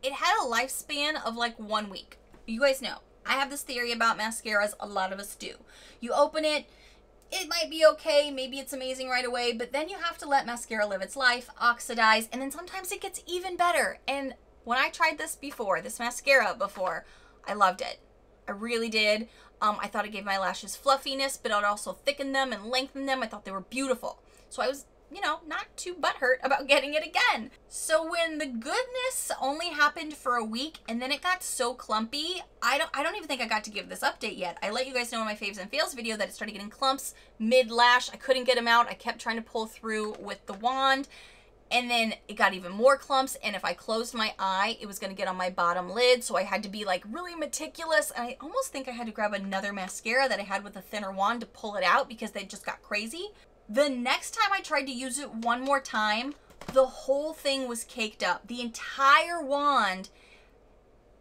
it had a lifespan of like 1 week. You guys know, I have this theory about mascaras, a lot of us do. You open it, it might be okay, maybe it's amazing right away, but then you have to let mascara live its life, oxidize, and then sometimes it gets even better. And when I tried this mascara before, I loved it. I really did. I thought it gave my lashes fluffiness, but it also thickened them and lengthened them. I thought they were beautiful. So I was, you know, not too butthurt about getting it again. So when the goodness only happened for a week and then it got so clumpy, I don't even think I got to give this update yet. I let you guys know in my faves and fails video that it started getting clumps mid-lash. I couldn't get them out. I kept trying to pull through with the wand. And then it got even more clumps, and if I closed my eye, it was going to get on my bottom lid, so I had to be like really meticulous, and I almost think I had to grab another mascara that I had with a thinner wand to pull it out because they just got crazy. The next time I tried to use it one more time, the whole thing was caked up. The entire wand,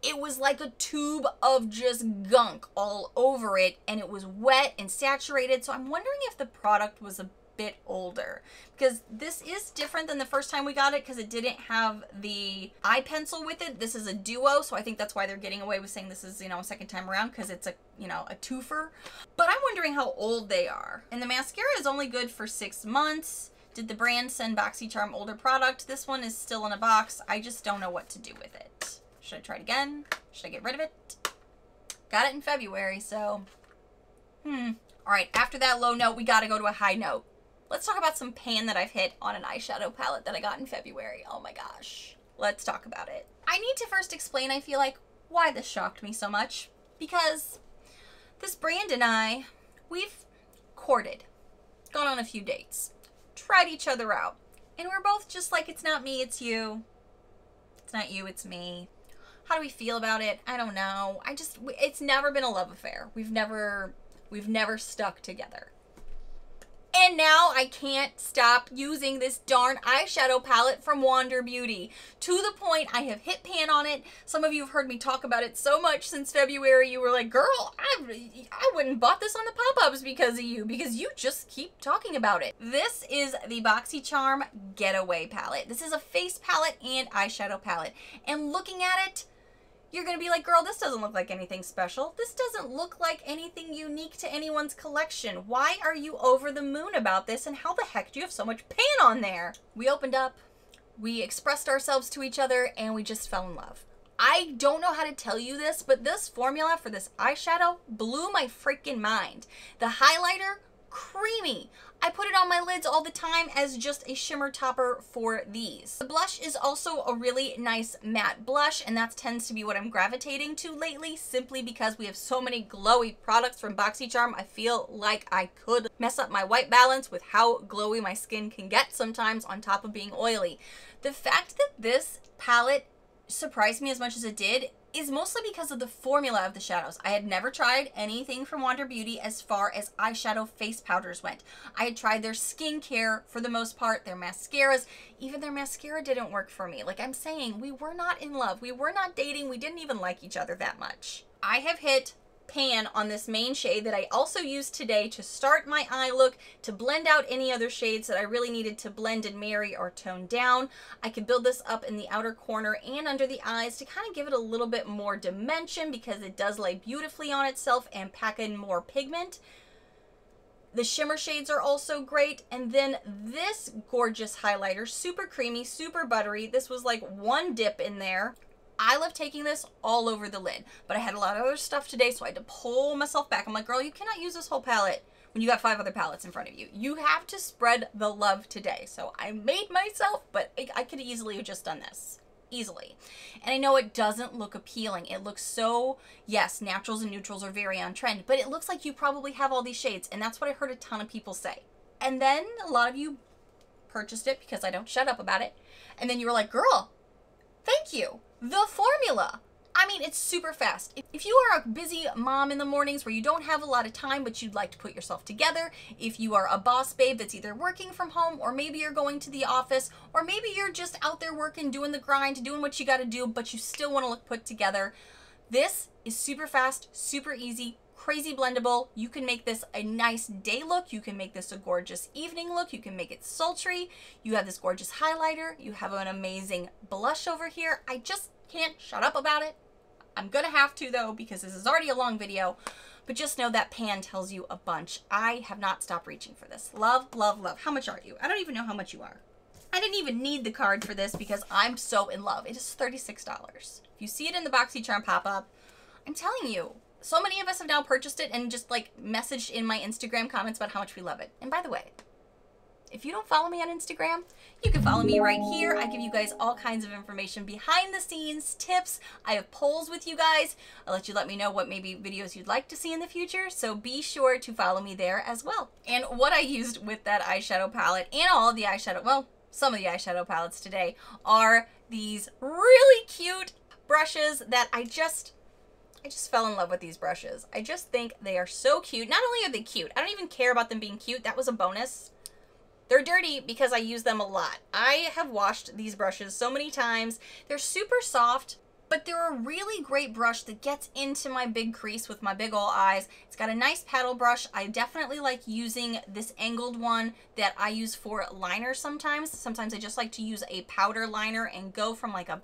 it was like a tube of just gunk all over it, and it was wet and saturated, so I'm wondering if the product was a bit older, because this is different than the first time we got it because it didn't have the eye pencil with it. This is a duo, so I think that's why they're getting away with saying this is, you know, a second time around, because it's a, you know, a twofer. But I'm wondering how old they are. And the mascara is only good for 6 months. Did the brand send BoxyCharm older product? This one is still in a box. I just don't know what to do with it. Should I try it again? Should I get rid of it? Got it in February, so all right, after that low note, we got to go to a high note. Let's talk about some pan that I've hit on an eyeshadow palette that I got in February. Oh my gosh. Let's talk about it. I need to first explain, I feel like, why this shocked me so much. Because this brand and I, we've courted, gone on a few dates, tried each other out, and we're both just like, it's not me, it's you. It's not you, it's me. How do we feel about it? I don't know. It's never been a love affair. We've never stuck together. And now I can't stop using this darn eyeshadow palette from Wander Beauty. To the point I have hit pan on it. Some of you have heard me talk about it so much since February. You were like, girl, I wouldn't bought this on the pop-ups because of you, because you just keep talking about it. This is the BoxyCharm Getaway palette. This is a face palette and eyeshadow palette. And looking at it, you're going to be like, girl, this doesn't look like anything special. This doesn't look like anything unique to anyone's collection. Why are you over the moon about this? And how the heck do you have so much pan on there? We opened up, we expressed ourselves to each other, and we just fell in love. I don't know how to tell you this, but this formula for this eyeshadow blew my freaking mind. The highlighter, creamy. I put it on my lids all the time as just a shimmer topper for these. The blush is also a really nice matte blush, and that tends to be what I'm gravitating to lately, simply because we have so many glowy products from BoxyCharm. I feel like I could mess up my white balance with how glowy my skin can get sometimes on top of being oily. The fact that this palette surprised me as much as it did is mostly because of the formula of the shadows. I had never tried anything from Wander Beauty as far as eyeshadow face powders went. I had tried their skincare for the most part, their mascaras. Even their mascara didn't work for me. Like I'm saying, we were not in love. We were not dating. We didn't even like each other that much. I have hit pan on this main shade that I also used today to start my eye look, to blend out any other shades that I really needed to blend and marry or tone down. I could build this up in the outer corner and under the eyes to kind of give it a little bit more dimension because it does lay beautifully on itself and pack in more pigment. The shimmer shades are also great. And then this gorgeous highlighter, super creamy, super buttery. This was like one dip in there. I love taking this all over the lid, but I had a lot of other stuff today, so I had to pull myself back. I'm like, girl, you cannot use this whole palette when you got 5 other palettes in front of you. You have to spread the love today. So I made myself, but I could easily have just done this. Easily. And I know it doesn't look appealing. It looks so, yes, naturals and neutrals are very on trend, but it looks like you probably have all these shades, and that's what I heard a ton of people say. And then a lot of you purchased it because I don't shut up about it. And then you were like, girl, thank you. The formula. I mean, it's super fast. If you are a busy mom in the mornings where you don't have a lot of time, but you'd like to put yourself together, if you are a boss babe that's either working from home, or maybe you're going to the office, or maybe you're just out there working, doing the grind, doing what you got to do, but you still want to look put together, this is super fast, super easy, crazy blendable. You can make this a nice day look. You can make this a gorgeous evening look. You can make it sultry. You have this gorgeous highlighter. You have an amazing blush over here. I just can't shut up about it. I'm gonna have to though, because this is already a long video, but just know that pan tells you a bunch. I have not stopped reaching for this. Love, love, love. How much are you? I don't even know how much you are. I didn't even need the card for this because I'm so in love. It is $36. If you see it in the BoxyCharm pop-up, I'm telling you, so many of us have now purchased it and just like messaged in my Instagram comments about how much we love it. And by the way, if you don't follow me on Instagram, you can follow me right here. I give you guys all kinds of information, behind the scenes, tips. I have polls with you guys. I'll let me know what maybe videos you'd like to see in the future. So be sure to follow me there as well. And what I used with that eyeshadow palette and all of the eyeshadow, well, some of the eyeshadow palettes today are these really cute brushes that I just fell in love with these brushes. I just think they are so cute. Not only are they cute, I don't even care about them being cute. That was a bonus. They're dirty because I use them a lot. I have washed these brushes so many times. They're super soft, but they're a really great brush that gets into my big crease with my big ol' eyes. It's got a nice paddle brush. I definitely like using this angled one that I use for liner sometimes. Sometimes I just like to use a powder liner and go from like a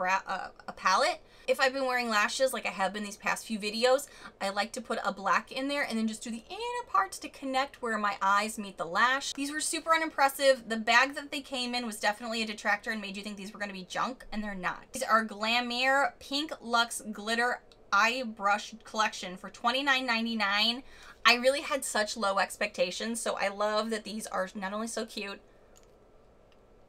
palette. If I've been wearing lashes like I have been these past few videos, I like to put a black in there and then just do the inner parts to connect where my eyes meet the lash. These were super unimpressive. The bag that they came in was definitely a detractor and made you think these were going to be junk, and they're not. These are Glamour Pink Luxe Glitter Eye Brush Collection for $29.99. I really had such low expectations, so I love that these are not only so cute,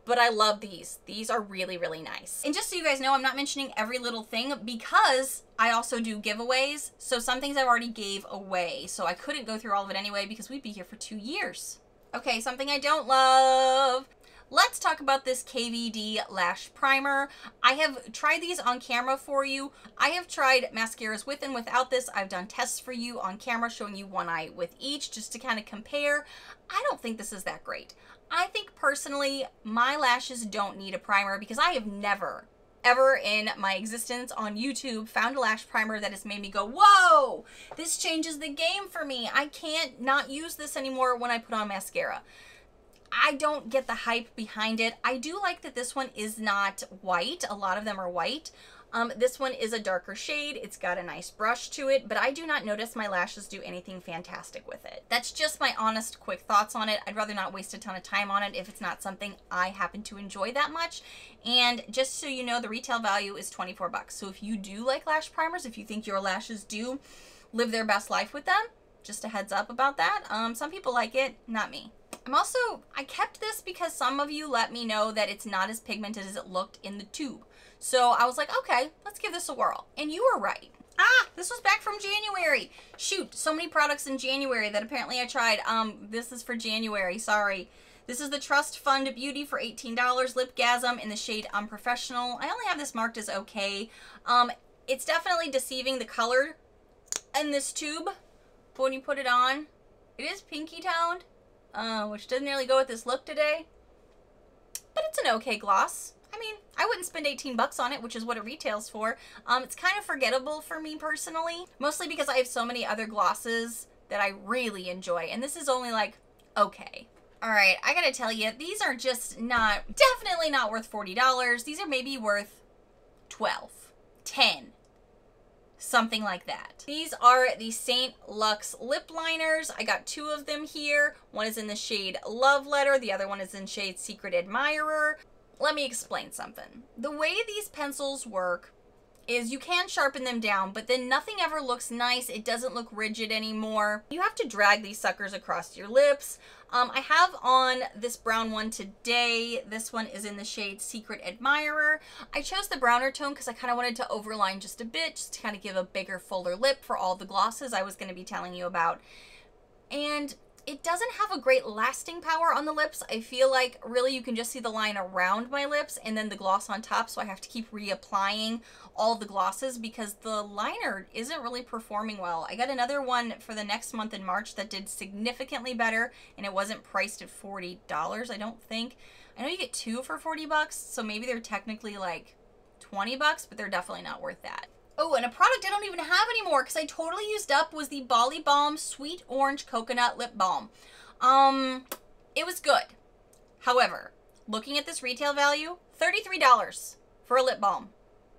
but I love these. These are really, really nice. And just so you guys know, I'm not mentioning every little thing because I also do giveaways. So some things I've already gave away. So I couldn't go through all of it anyway because we'd be here for 2 years. Okay, something I don't love. Let's talk about this Kvd Lash Primer. I have tried these on camera for you. I have tried mascaras with and without this. I've done tests for you on camera showing you one eye with each just to kind of compare. I don't think this is that great. I think personally, my lashes don't need a primer because I have never, ever in my existence on YouTube found a lash primer that has made me go, whoa, this changes the game for me. I can't not use this anymore when I put on mascara. I don't get the hype behind it. I do like that this one is not white. A lot of them are white. This one is a darker shade. It's got a nice brush to it, but I do not notice my lashes do anything fantastic with it. That's just my honest, quick thoughts on it. I'd rather not waste a ton of time on it if it's not something I happen to enjoy that much. And just so you know, the retail value is 24 bucks. So if you do like lash primers, if you think your lashes do live their best life with them, just a heads up about that. Some people like it, not me. I kept this because some of you let me know that it's not as pigmented as it looked in the tube. So I was like, okay, let's give this a whirl. And you were right. This was back from January. Shoot, so many products in January that apparently I tried. This is for January, sorry. This is the Trust Fund Beauty for $18, Lipgasm in the shade Unprofessional. I only have this marked as okay. It's definitely deceiving the color in this tube when you put it on. It is pinky toned, which doesn't really go with this look today. But it's an okay gloss. I mean, I wouldn't spend 18 bucks on it, which is what it retails for. It's kind of forgettable for me personally, mostly because I have so many other glosses that I really enjoy, and this is only like, okay. All right, I gotta tell you, these are just definitely not worth $40. These are maybe worth 12, 10, something like that. These are the St. Luxe lip liners. I got 2 of them here. One is in the shade Love Letter. The other one is in shade Secret Admirer. Let me explain something. The way these pencils work is you can sharpen them down, but then nothing ever looks nice. It doesn't look rigid anymore. You have to drag these suckers across your lips. I have on this brown one today. This one is in the shade Secret Admirer. I chose the browner tone because I kind of wanted to overline just a bit, just to kind of give a bigger, fuller lip for all the glosses I was going to be telling you about. And it doesn't have a great lasting power on the lips. I feel like really you can just see the line around my lips and then the gloss on top, so I have to keep reapplying all the glosses because the liner isn't really performing well. I got another one for the next month in March that did significantly better, and it wasn't priced at $40, I don't think. I know you get 2 for 40 bucks, so maybe they're technically like 20 bucks, but they're definitely not worth that. Oh, and a product I don't even have anymore because I totally used up was the Bali Balm Sweet Orange Coconut Lip Balm. It was good. However, looking at this retail value, $33 for a lip balm.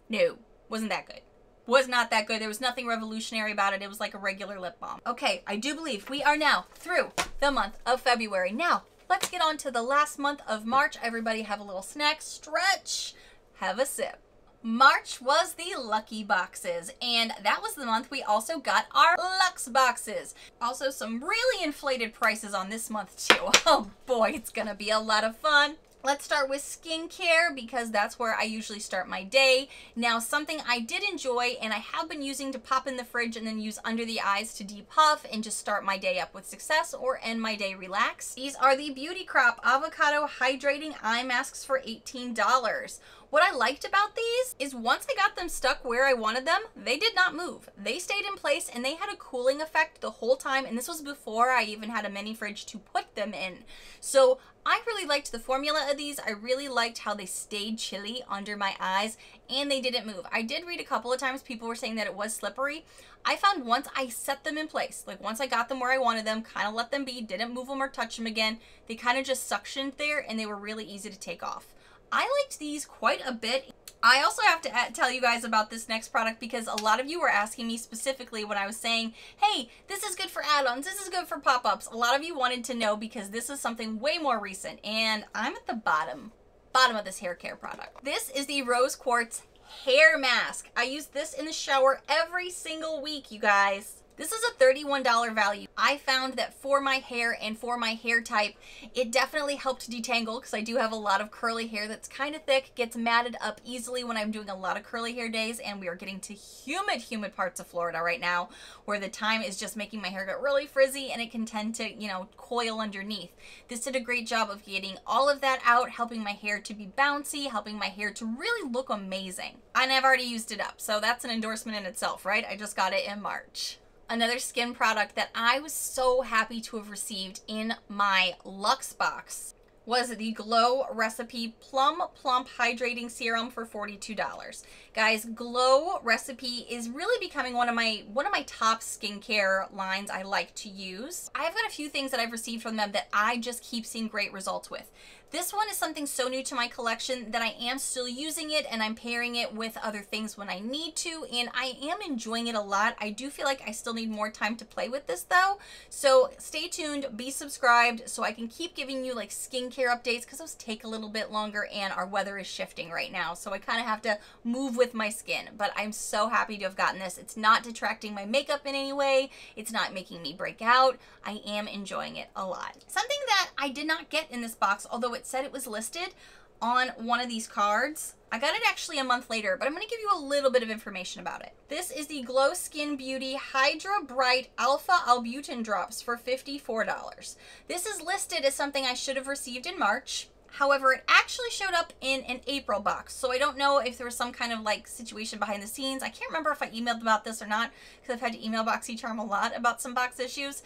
No, wasn't that good. Was not that good. There was nothing revolutionary about it. It was like a regular lip balm. Okay, I do believe we are now through the month of February. Now, let's get on to the last month of March. Everybody have a little snack, stretch, have a sip. March was the lucky boxes, and that was the month we also got our Luxe boxes. Also some really inflated prices on this month too. Oh boy, it's gonna be a lot of fun. Let's start with skincare because that's where I usually start my day. Now, something I did enjoy and I have been using to pop in the fridge and then use under the eyes to depuff and just start my day up with success or end my day relaxed. These are the Beauty Crop Avocado Hydrating Eye Masks for $18. What I liked about these is once I got them stuck where I wanted them, they did not move. They stayed in place and they had a cooling effect the whole time, and this was before I even had a mini fridge to put them in. So I really liked the formula of these. I really liked how they stayed chilly under my eyes and they didn't move. I did read a couple of times people were saying that it was slippery. I found once I set them in place, like once I got them where I wanted them, kind of let them be, didn't move them or touch them again, they kind of just suctioned there and they were really easy to take off. I liked these quite a bit. I also have to tell you guys about this next product because a lot of you were asking me specifically when I was saying, hey, this is good for add-ons, this is good for pop-ups. A lot of you wanted to know because this is something way more recent, and I'm at the bottom of this hair care product. This is the Rose Quartz Hair Mask. I use this in the shower every single week, you guys. This is a $31 value. I found that for my hair and for my hair type, it definitely helped detangle because I do have a lot of curly hair that's kind of thick, gets matted up easily when I'm doing a lot of curly hair days, and we are getting to humid parts of Florida right now where the time is just making my hair get really frizzy and it can tend to, you know, coil underneath. This did a great job of getting all of that out, helping my hair to be bouncy, helping my hair to really look amazing. And I've already used it up, so that's an endorsement in itself, right? I just got it in March. Another skin product that I was so happy to have received in my Luxe box was the Glow Recipe Plum Plump Hydrating Serum for $42. Guys, Glow Recipe is really becoming one of my top skincare lines I like to use. I've got a few things that I've received from them that I just keep seeing great results with. This one is something so new to my collection that I am still using it, and I'm pairing it with other things when I need to, and I am enjoying it a lot. I do feel like I still need more time to play with this though, so stay tuned, be subscribed so I can keep giving you like skincare updates because those take a little bit longer and our weather is shifting right now, so I kind of have to move with my skin. But I'm so happy to have gotten this. It's not detracting my makeup in any way. It's not making me break out. I am enjoying it a lot. Something that I did not get in this box, although it said it was listed on one of these cards. I got it actually a month later, but I'm going to give you a little bit of information about it. This is the Glow Skin Beauty Hydra Bright Alpha Albutin Drops for $54. This is listed as something I should have received in March. However, it actually showed up in an April box, so I don't know if there was some kind of like situation behind the scenes. I can't remember if I emailed about this or not, because I've had to email BoxyCharm a lot about some box issues.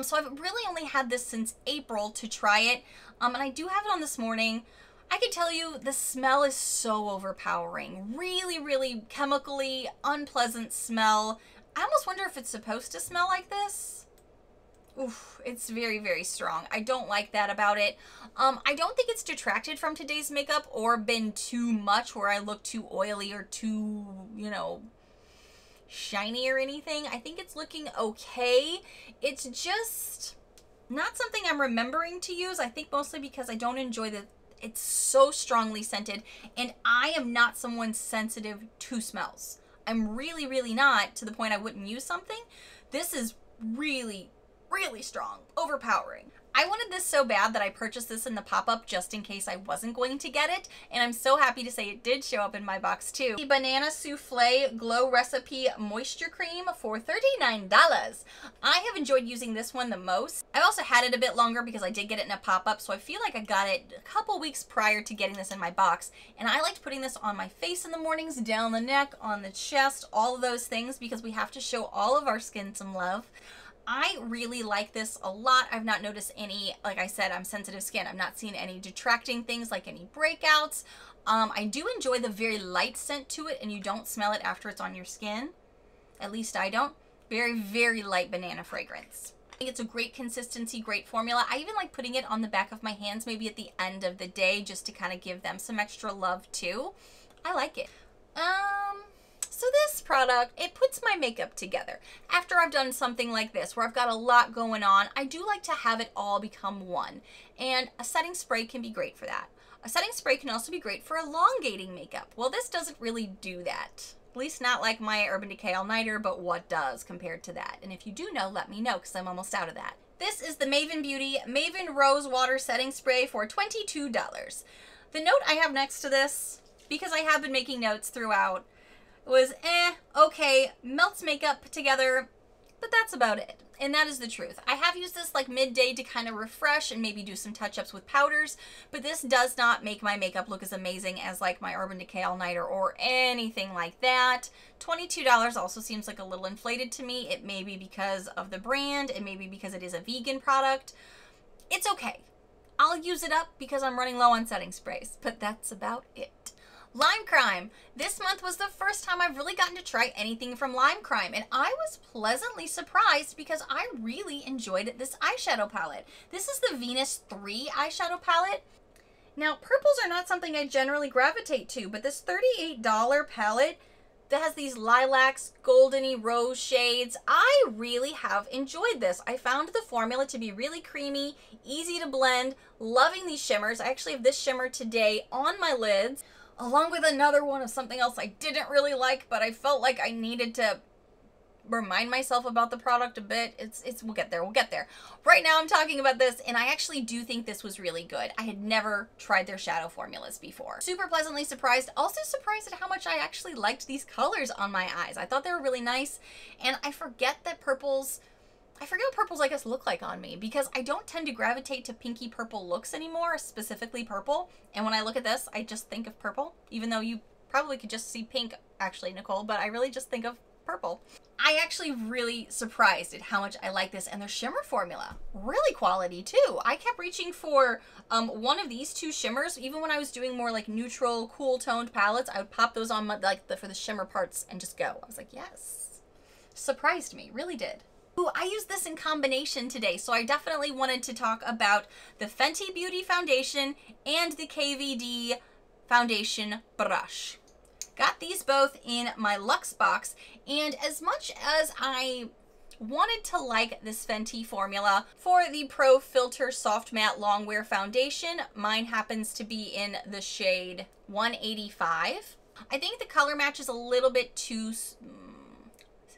So I've really only had this since April to try it, and I do have it on this morning. I can tell you the smell is so overpowering. Really, really chemically unpleasant smell. I almost wonder if it's supposed to smell like this. Oof, it's very, very strong. I don't like that about it. I don't think it's detracted from today's makeup or been too much where I look too oily or too, you know, shiny or anything. I think it's looking okay. It's just not something I'm remembering to use. I think mostly because I don't enjoy it's so strongly scented, and I am not someone sensitive to smells. I'm really, really not, to the point I wouldn't use something. This is really, really strong, overpowering. I wanted this so bad that I purchased this in the pop-up just in case I wasn't going to get it, and I'm so happy to say it did show up in my box too. The Banana Souffle Glow Recipe Moisture Cream for $39. I have enjoyed using this one the most. I also had it a bit longer because I did get it in a pop-up, so I feel like I got it a couple weeks prior to getting this in my box, and I liked putting this on my face in the mornings, down the neck, on the chest, all of those things, because we have to show all of our skin some love. I really like this a lot. I've not noticed any, like I said, I'm sensitive skin. I'm not seeing any detracting things like any breakouts. I do enjoy the very light scent to it, and you don't smell it after it's on your skin. At least I don't. Very, very light banana fragrance. I think it's a great consistency, great formula. I even like putting it on the back of my hands, maybe at the end of the day, just to kind of give them some extra love too. I like it. So this product, it puts my makeup together. After I've done something like this, where I've got a lot going on, I do like to have it all become one. And a setting spray can be great for that. A setting spray can also be great for elongating makeup. Well, this doesn't really do that. At least not like my Urban Decay All Nighter, but what does compared to that? And if you do know, let me know, because I'm almost out of that. This is the Maven Beauty Maven Rose Water Setting Spray for $22. The note I have next to this, because I have been making notes throughout, was okay, melts makeup together, but that's about it. And that is the truth. I have used this like midday to kind of refresh and maybe do some touch-ups with powders, but this does not make my makeup look as amazing as like my Urban Decay All Nighter or anything like that. $22 also seems like a little inflated to me. It may be because of the brand, it may be because it is a vegan product. It's okay. I'll use it up because I'm running low on setting sprays, but that's about it. Lime Crime. This month was the first time I've really gotten to try anything from Lime Crime, and I was pleasantly surprised because I really enjoyed this eyeshadow palette. This is the Venus 3 eyeshadow palette. Now, purples are not something I generally gravitate to, but this $38 palette that has these lilacs, goldeny rose shades, I really have enjoyed this. I found the formula to be really creamy, easy to blend, loving these shimmers. I actually have this shimmer today on my lids, along with another one of something else I didn't really like, but I felt like I needed to remind myself about the product a bit. We'll get there, we'll get there. Right now I'm talking about this, and I actually do think this was really good. I had never tried their shadow formulas before. Super pleasantly surprised, also surprised at how much I actually liked these colors on my eyes. I thought they were really nice, and I forget what purples I guess look like on me, because I don't tend to gravitate to pinky purple looks anymore, specifically purple. And when I look at this, I just think of purple, even though you probably could just see pink actually, Nichole, but I really just think of purple. I actually really surprised at how much I like this, and their shimmer formula, really quality too. I kept reaching for one of these two shimmers, even when I was doing more like neutral, cool toned palettes. I would pop those on my, for the shimmer parts and just go. I was like, yes. Surprised me, really did. Ooh, I used this in combination today, so I definitely wanted to talk about the Fenty Beauty Foundation and the Kvd Foundation Brush. Got these both in my Luxe box, and as much as I wanted to like this Fenty formula for the Pro Filter Soft Matte Longwear Foundation, mine happens to be in the shade 185. I think the color match is a little bit too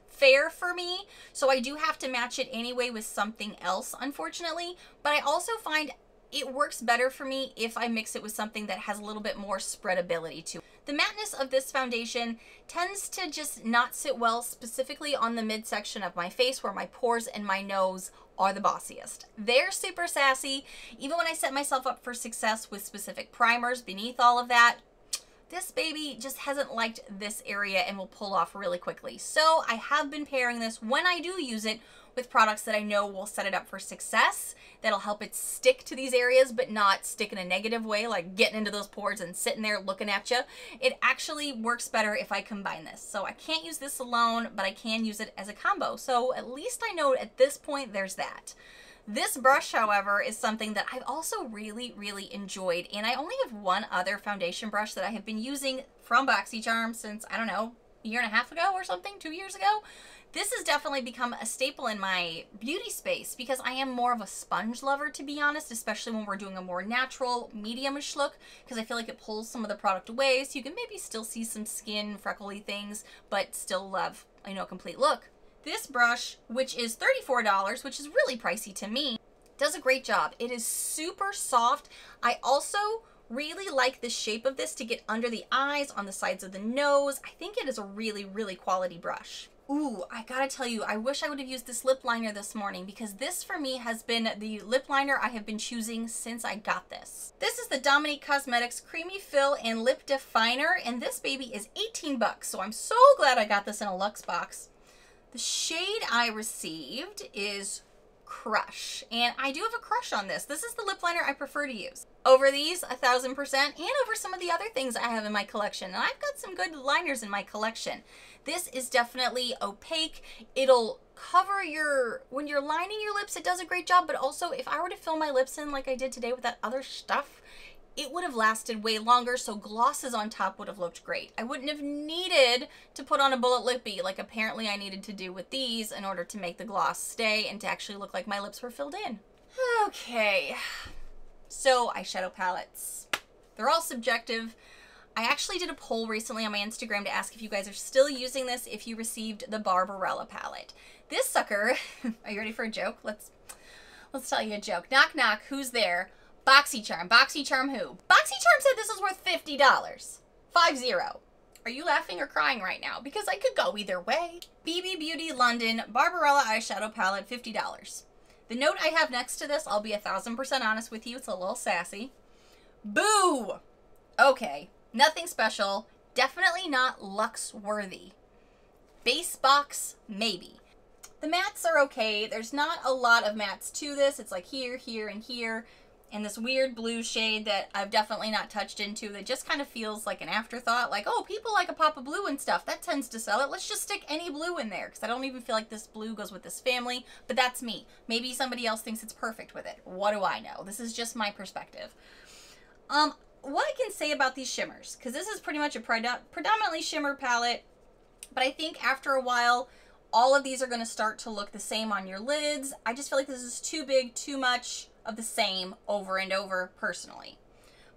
fair for me, so I do have to match it anyway with something else, unfortunately, but I also find it works better for me if I mix it with something that has a little bit more spreadability to it. The matteness of this foundation tends to just not sit well, specifically on the midsection of my face where my pores and my nose are the bossiest. They're super sassy. Even when I set myself up for success with specific primers beneath all of that, this baby just hasn't liked this area and will pull off really quickly. So I have been pairing this when I do use it with products that I know will set it up for success, that'll help it stick to these areas, but not stick in a negative way, like getting into those pores and sitting there looking at you. It actually works better if I combine this. So I can't use this alone, but I can use it as a combo. So at least I know at this point there's that. This brush, however, is something that I've also really, really enjoyed. And I only have one other foundation brush that I have been using from BoxyCharm since, I don't know, a year and a half ago or something, 2 years ago. This has definitely become a staple in my beauty space because I am more of a sponge lover, to be honest, especially when we're doing a more natural, medium-ish look, because I feel like it pulls some of the product away, so you can maybe still see some skin, freckly things, but still love, you know, a complete look. This brush, which is $34, which is really pricey to me, does a great job. It is super soft. I also really like the shape of this to get under the eyes, on the sides of the nose. I think it is a really, really quality brush. Ooh, I gotta tell you, I wish I would have used this lip liner this morning because this for me has been the lip liner I have been choosing since I got this. This is the Dominique Cosmetics Creamy Fill and Lip Definer, and this baby is 18 bucks, so I'm so glad I got this in a Luxe box. The shade I received is Crush, and I do have a crush on this. This is the lip liner I prefer to use over these 1000%, and over some of the other things I have in my collection, and I've got some good liners in my collection. This is definitely opaque. It'll cover your, when you're lining your lips, it does a great job, but also if I were to fill my lips in like I did today with that other stuff, it would have lasted way longer, so glosses on top would have looked great. I wouldn't have needed to put on a bullet lippy like apparently I needed to do with these in order to make the gloss stay and to actually look like my lips were filled in. Okay, so eyeshadow palettes. They're all subjective. I actually did a poll recently on my Instagram to ask if you guys are still using this if you received the Barbarella palette. This sucker, are you ready for a joke? Let's tell you a joke. Knock, knock, who's there? BoxyCharm. BoxyCharm who? BoxyCharm said this was worth $50. 50. Are you laughing or crying right now? Because I could go either way. BB Beauty London Barbarella eyeshadow palette, $50. The note I have next to this, I'll be 1000% honest with you, it's a little sassy. Boo! Okay, nothing special. Definitely not Luxe worthy. Base box, maybe. The mattes are okay. There's not a lot of mattes to this. It's like here, here, and here. And this weird blue shade that I've definitely not touched into that just kind of feels like an afterthought. Like, oh, people like a pop of blue and stuff. That tends to sell it. Let's just stick any blue in there because I don't even feel like this blue goes with this family. But that's me. Maybe somebody else thinks it's perfect with it. What do I know? This is just my perspective. What I can say about these shimmers, because this is pretty much a predominantly shimmer palette, but I think after a while, all of these are going to start to look the same on your lids. I just feel like this is too big, too much of the same over and over personally.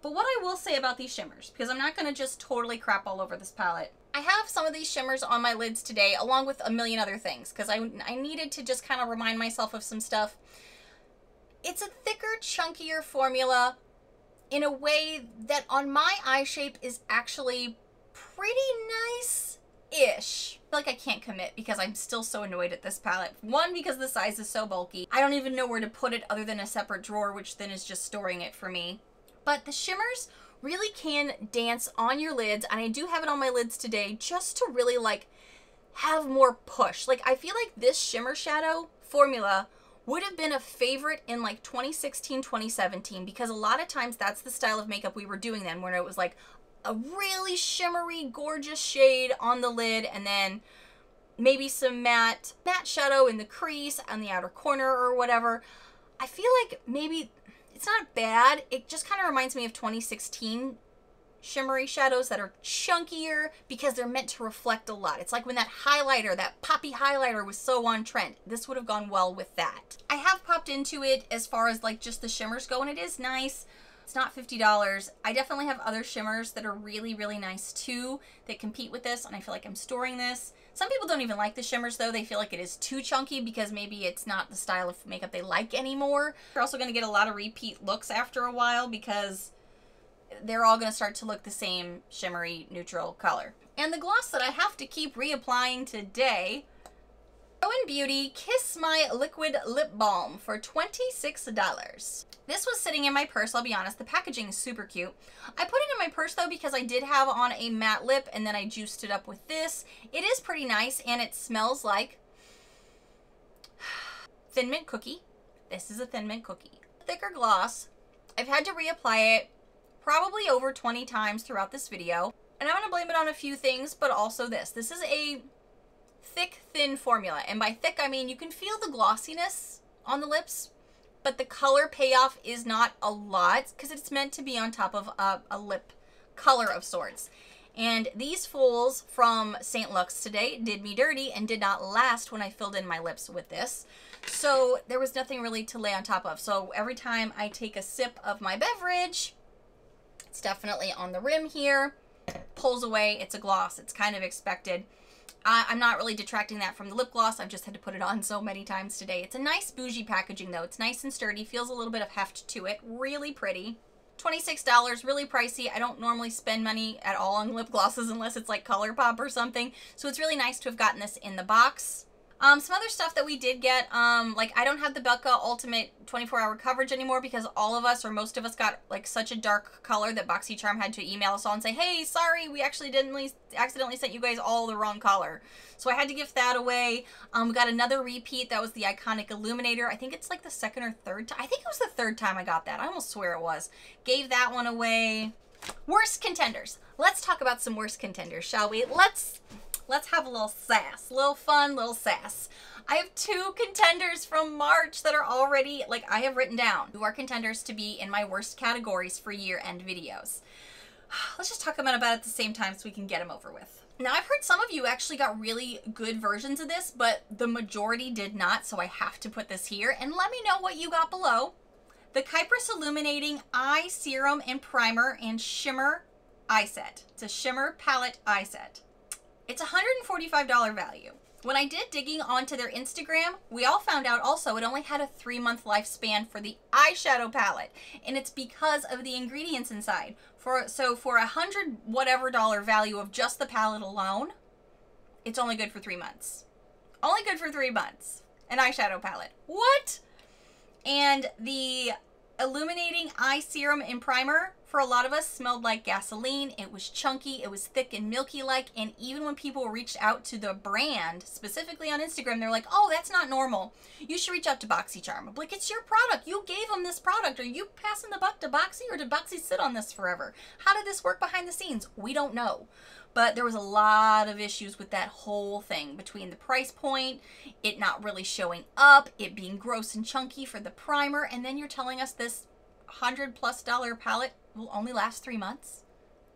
But what I will say about these shimmers, because I'm not going to just totally crap all over this palette, I have some of these shimmers on my lids today along with a million other things because I needed to just kind of remind myself of some stuff. It's a thicker, chunkier formula in a way that on my eye shape is actually pretty nice-ish. I feel like I can't commit because I'm still so annoyed at this palette. One, because the size is so bulky. I don't even know where to put it other than a separate drawer, which then is just storing it for me. But the shimmers really can dance on your lids, and I do have it on my lids today just to really like have more push. Like I feel like this shimmer shadow formula would have been a favorite in like 2016, 2017, because a lot of times that's the style of makeup we were doing then, where it was like a really shimmery, gorgeous shade on the lid, and then maybe some matte shadow in the crease on the outer corner or whatever. I feel like maybe it's not bad. It just kind of reminds me of 2016 shimmery shadows that are chunkier because they're meant to reflect a lot. It's like when that highlighter, that poppy highlighter was so on trend. This would have gone well with that. I have popped into it as far as like just the shimmers go, and it is nice. It's not $50. I definitely have other shimmers that are really, really nice too that compete with this, and I feel like I'm storing this. Some people don't even like the shimmers though. They feel like it is too chunky because maybe it's not the style of makeup they like anymore. You're also going to get a lot of repeat looks after a while because they're all going to start to look the same shimmery neutral color. And the gloss that I have to keep reapplying today Rowan Beauty Kiss My Liquid Lip Balm for $26. This was sitting in my purse, I'll be honest. The packaging is super cute. I put it in my purse though because I did have on a matte lip and then I juiced it up with this. It is pretty nice and it smells like Thin Mint Cookie. This is a Thin Mint Cookie. Thicker gloss. I've had to reapply it probably over 20 times throughout this video. And I'm going to blame it on a few things, but also this. This is a thick, thin formula. And by thick, I mean you can feel the glossiness on the lips, but the color payoff is not a lot because it's meant to be on top of a lip color of sorts. And these fools from St. Luxe today did me dirty and did not last when I filled in my lips with this. So there was nothing really to lay on top of. So every time I take a sip of my beverage, it's definitely on the rim here, pulls away. It's a gloss. It's kind of expected. I'm not really detracting that from the lip gloss. I've just had to put it on so many times today. It's a nice bougie packaging though. It's nice and sturdy. Feels a little bit of heft to it. Really pretty. $26, really pricey. I don't normally spend money at all on lip glosses unless it's like ColourPop or something. So it's really nice to have gotten this in the box. Some other stuff that we did get, like I don't have the Becca Ultimate 24-hour coverage anymore because all of us or most of us got like such a dark color that BoxyCharm had to email us all and say, hey, sorry, we actually accidentally sent you guys all the wrong color. So I had to give that away. We got another repeat. That was the Iconic Illuminator. I think it's like the second or third time. I think it was the third time I got that. I almost swear it was. Gave that one away. Worst contenders. Let's talk about some worst contenders, shall we? Let's have a little sass, a little fun, little sass. I have two contenders from March that are already, like I have written down, who are contenders to be in my worst categories for year-end videos. Let's just talk about it at the same time so we can get them over with. Now, I've heard some of you actually got really good versions of this, but the majority did not, so I have to put this here. And let me know what you got below. The Kypris Illuminating Eye Serum and Primer and Shimmer Eye Set. It's a Shimmer Palette Eye Set. It's a $145 value. When I did digging onto their Instagram, we all found out also it only had a 3-month lifespan for the eyeshadow palette. And it's because of the ingredients inside. So for $100 whatever value of just the palette alone, it's only good for 3 months. Only good for 3 months. An eyeshadow palette. What? And the Illuminating Eye Serum and Primer, for a lot of us, smelled like gasoline. It was chunky, it was thick and milky-like, and even when people reached out to the brand, specifically on Instagram, they're like, oh, that's not normal. You should reach out to BoxyCharm. I'm like, it's your product. You gave them this product. Are you passing the buck to Boxy, or did Boxy sit on this forever? How did this work behind the scenes? We don't know. But there was a lot of issues with that whole thing, between the price point, it not really showing up, it being gross and chunky for the primer, and then you're telling us this $100+ palette will only last 3 months?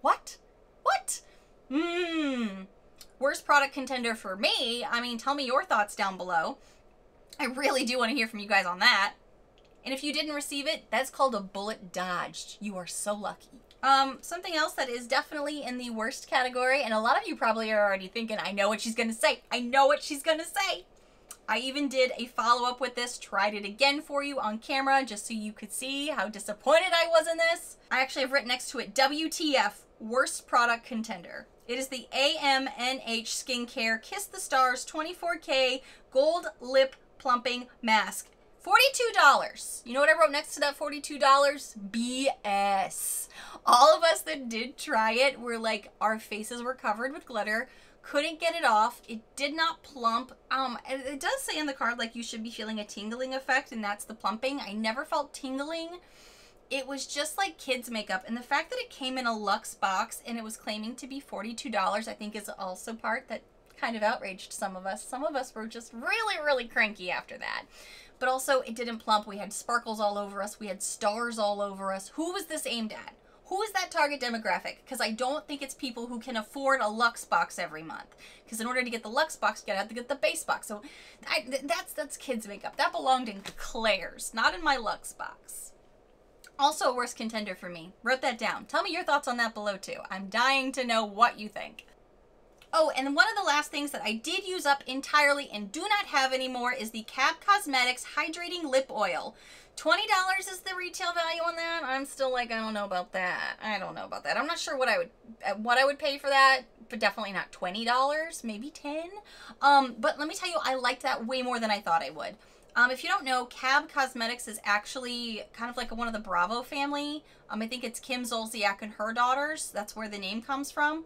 What? What? Worst product contender for me. I mean, tell me your thoughts down below. I really do want to hear from you guys on that. And if you didn't receive it, that's called a bullet dodged. You are so lucky. Something else that is definitely in the worst category, and a lot of you probably are already thinking, I know what she's gonna say. I know what she's gonna say. I even did a follow-up with this, tried it again for you on camera just so you could see how disappointed I was in this. I actually have written next to it, WTF, worst product contender. It is the AMNH Skincare Kiss the Stars 24K Gold Lip Plumping Mask. $42. You know what I wrote next to that $42? BS. All of us that did try it were like, our faces were covered with glitter. Couldn't get it off. It did not plump. It does say in the card like you should be feeling a tingling effect, and that's the plumping. I never felt tingling. It was just like kids makeup, and the fact that it came in a Luxe box and it was claiming to be $42 I think is also part that kind of outraged some of us. Some of us were just really, really cranky after that. But also it didn't plump. We had sparkles all over us. We had stars all over us. Who was this aimed at? Who is that target demographic? Because I don't think it's people who can afford a Luxe box every month. Because in order to get the Luxe box, you have to get the base box. So that's kids makeup. That belonged in Claire's, not in my Luxe box. Also a worst contender for me. Wrote that down. Tell me your thoughts on that below too. I'm dying to know what you think. Oh, and one of the last things that I did use up entirely and do not have anymore is the Cab Cosmetics Hydrating Lip Oil. $20 is the retail value on that. I'm still like, I don't know about that. I don't know about that. I'm not sure what I would pay for that, but definitely not $20, maybe 10. But let me tell you, I liked that way more than I thought I would. If you don't know, Cab Cosmetics is actually kind of like one of the Bravo family. I think it's Kim Zolciak and her daughters. That's where the name comes from.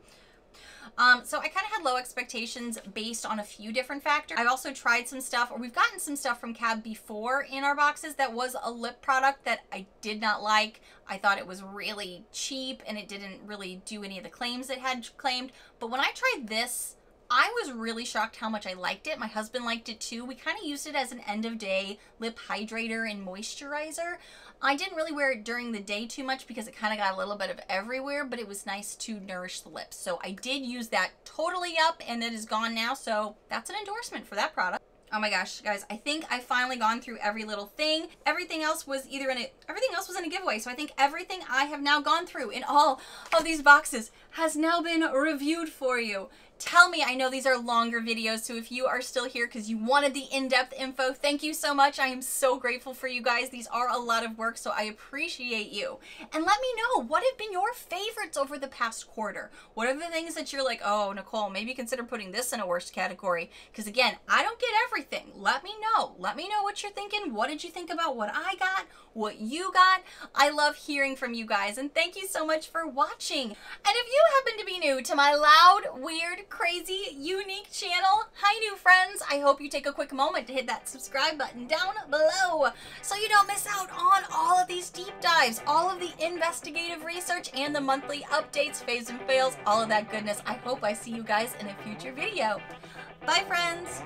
So I kind of had low expectations based on a few different factors. I've also tried some stuff, or we've gotten some stuff from Cab before in our boxes that was a lip product that I did not like. I thought it was really cheap and it didn't really do any of the claims it had claimed. But when I tried this, I was really shocked how much I liked it. My husband liked it too. We kind of used it as an end of day lip hydrator and moisturizer. I didn't really wear it during the day too much because it kind of got a little bit of everywhere, but it was nice to nourish the lips. So I did use that totally up and it is gone now. So that's an endorsement for that product. Oh my gosh, guys, I think I've finally gone through every little thing. Everything else was in a giveaway. So I think everything I have now gone through in all of these boxes has now been reviewed for you. Tell me, I know these are longer videos, so if you are still here because you wanted the in-depth info, thank you so much. I am so grateful for you guys. These are a lot of work, so I appreciate you. And let me know, what have been your favorites over the past quarter? What are the things that you're like, oh, Nichole, maybe consider putting this in a worst category? Because again, I don't get everything. Let me know. Let me know what you're thinking. What did you think about what I got? What you got? I love hearing from you guys, and thank you so much for watching. And if you happen to be new to my loud, weird, crazy, unique channel, hi new friends, I hope you take a quick moment to hit that subscribe button down below so you don't miss out on all of these deep dives, all of the investigative research, and the monthly updates, faves and fails, all of that goodness. I hope I see you guys in a future video. Bye friends!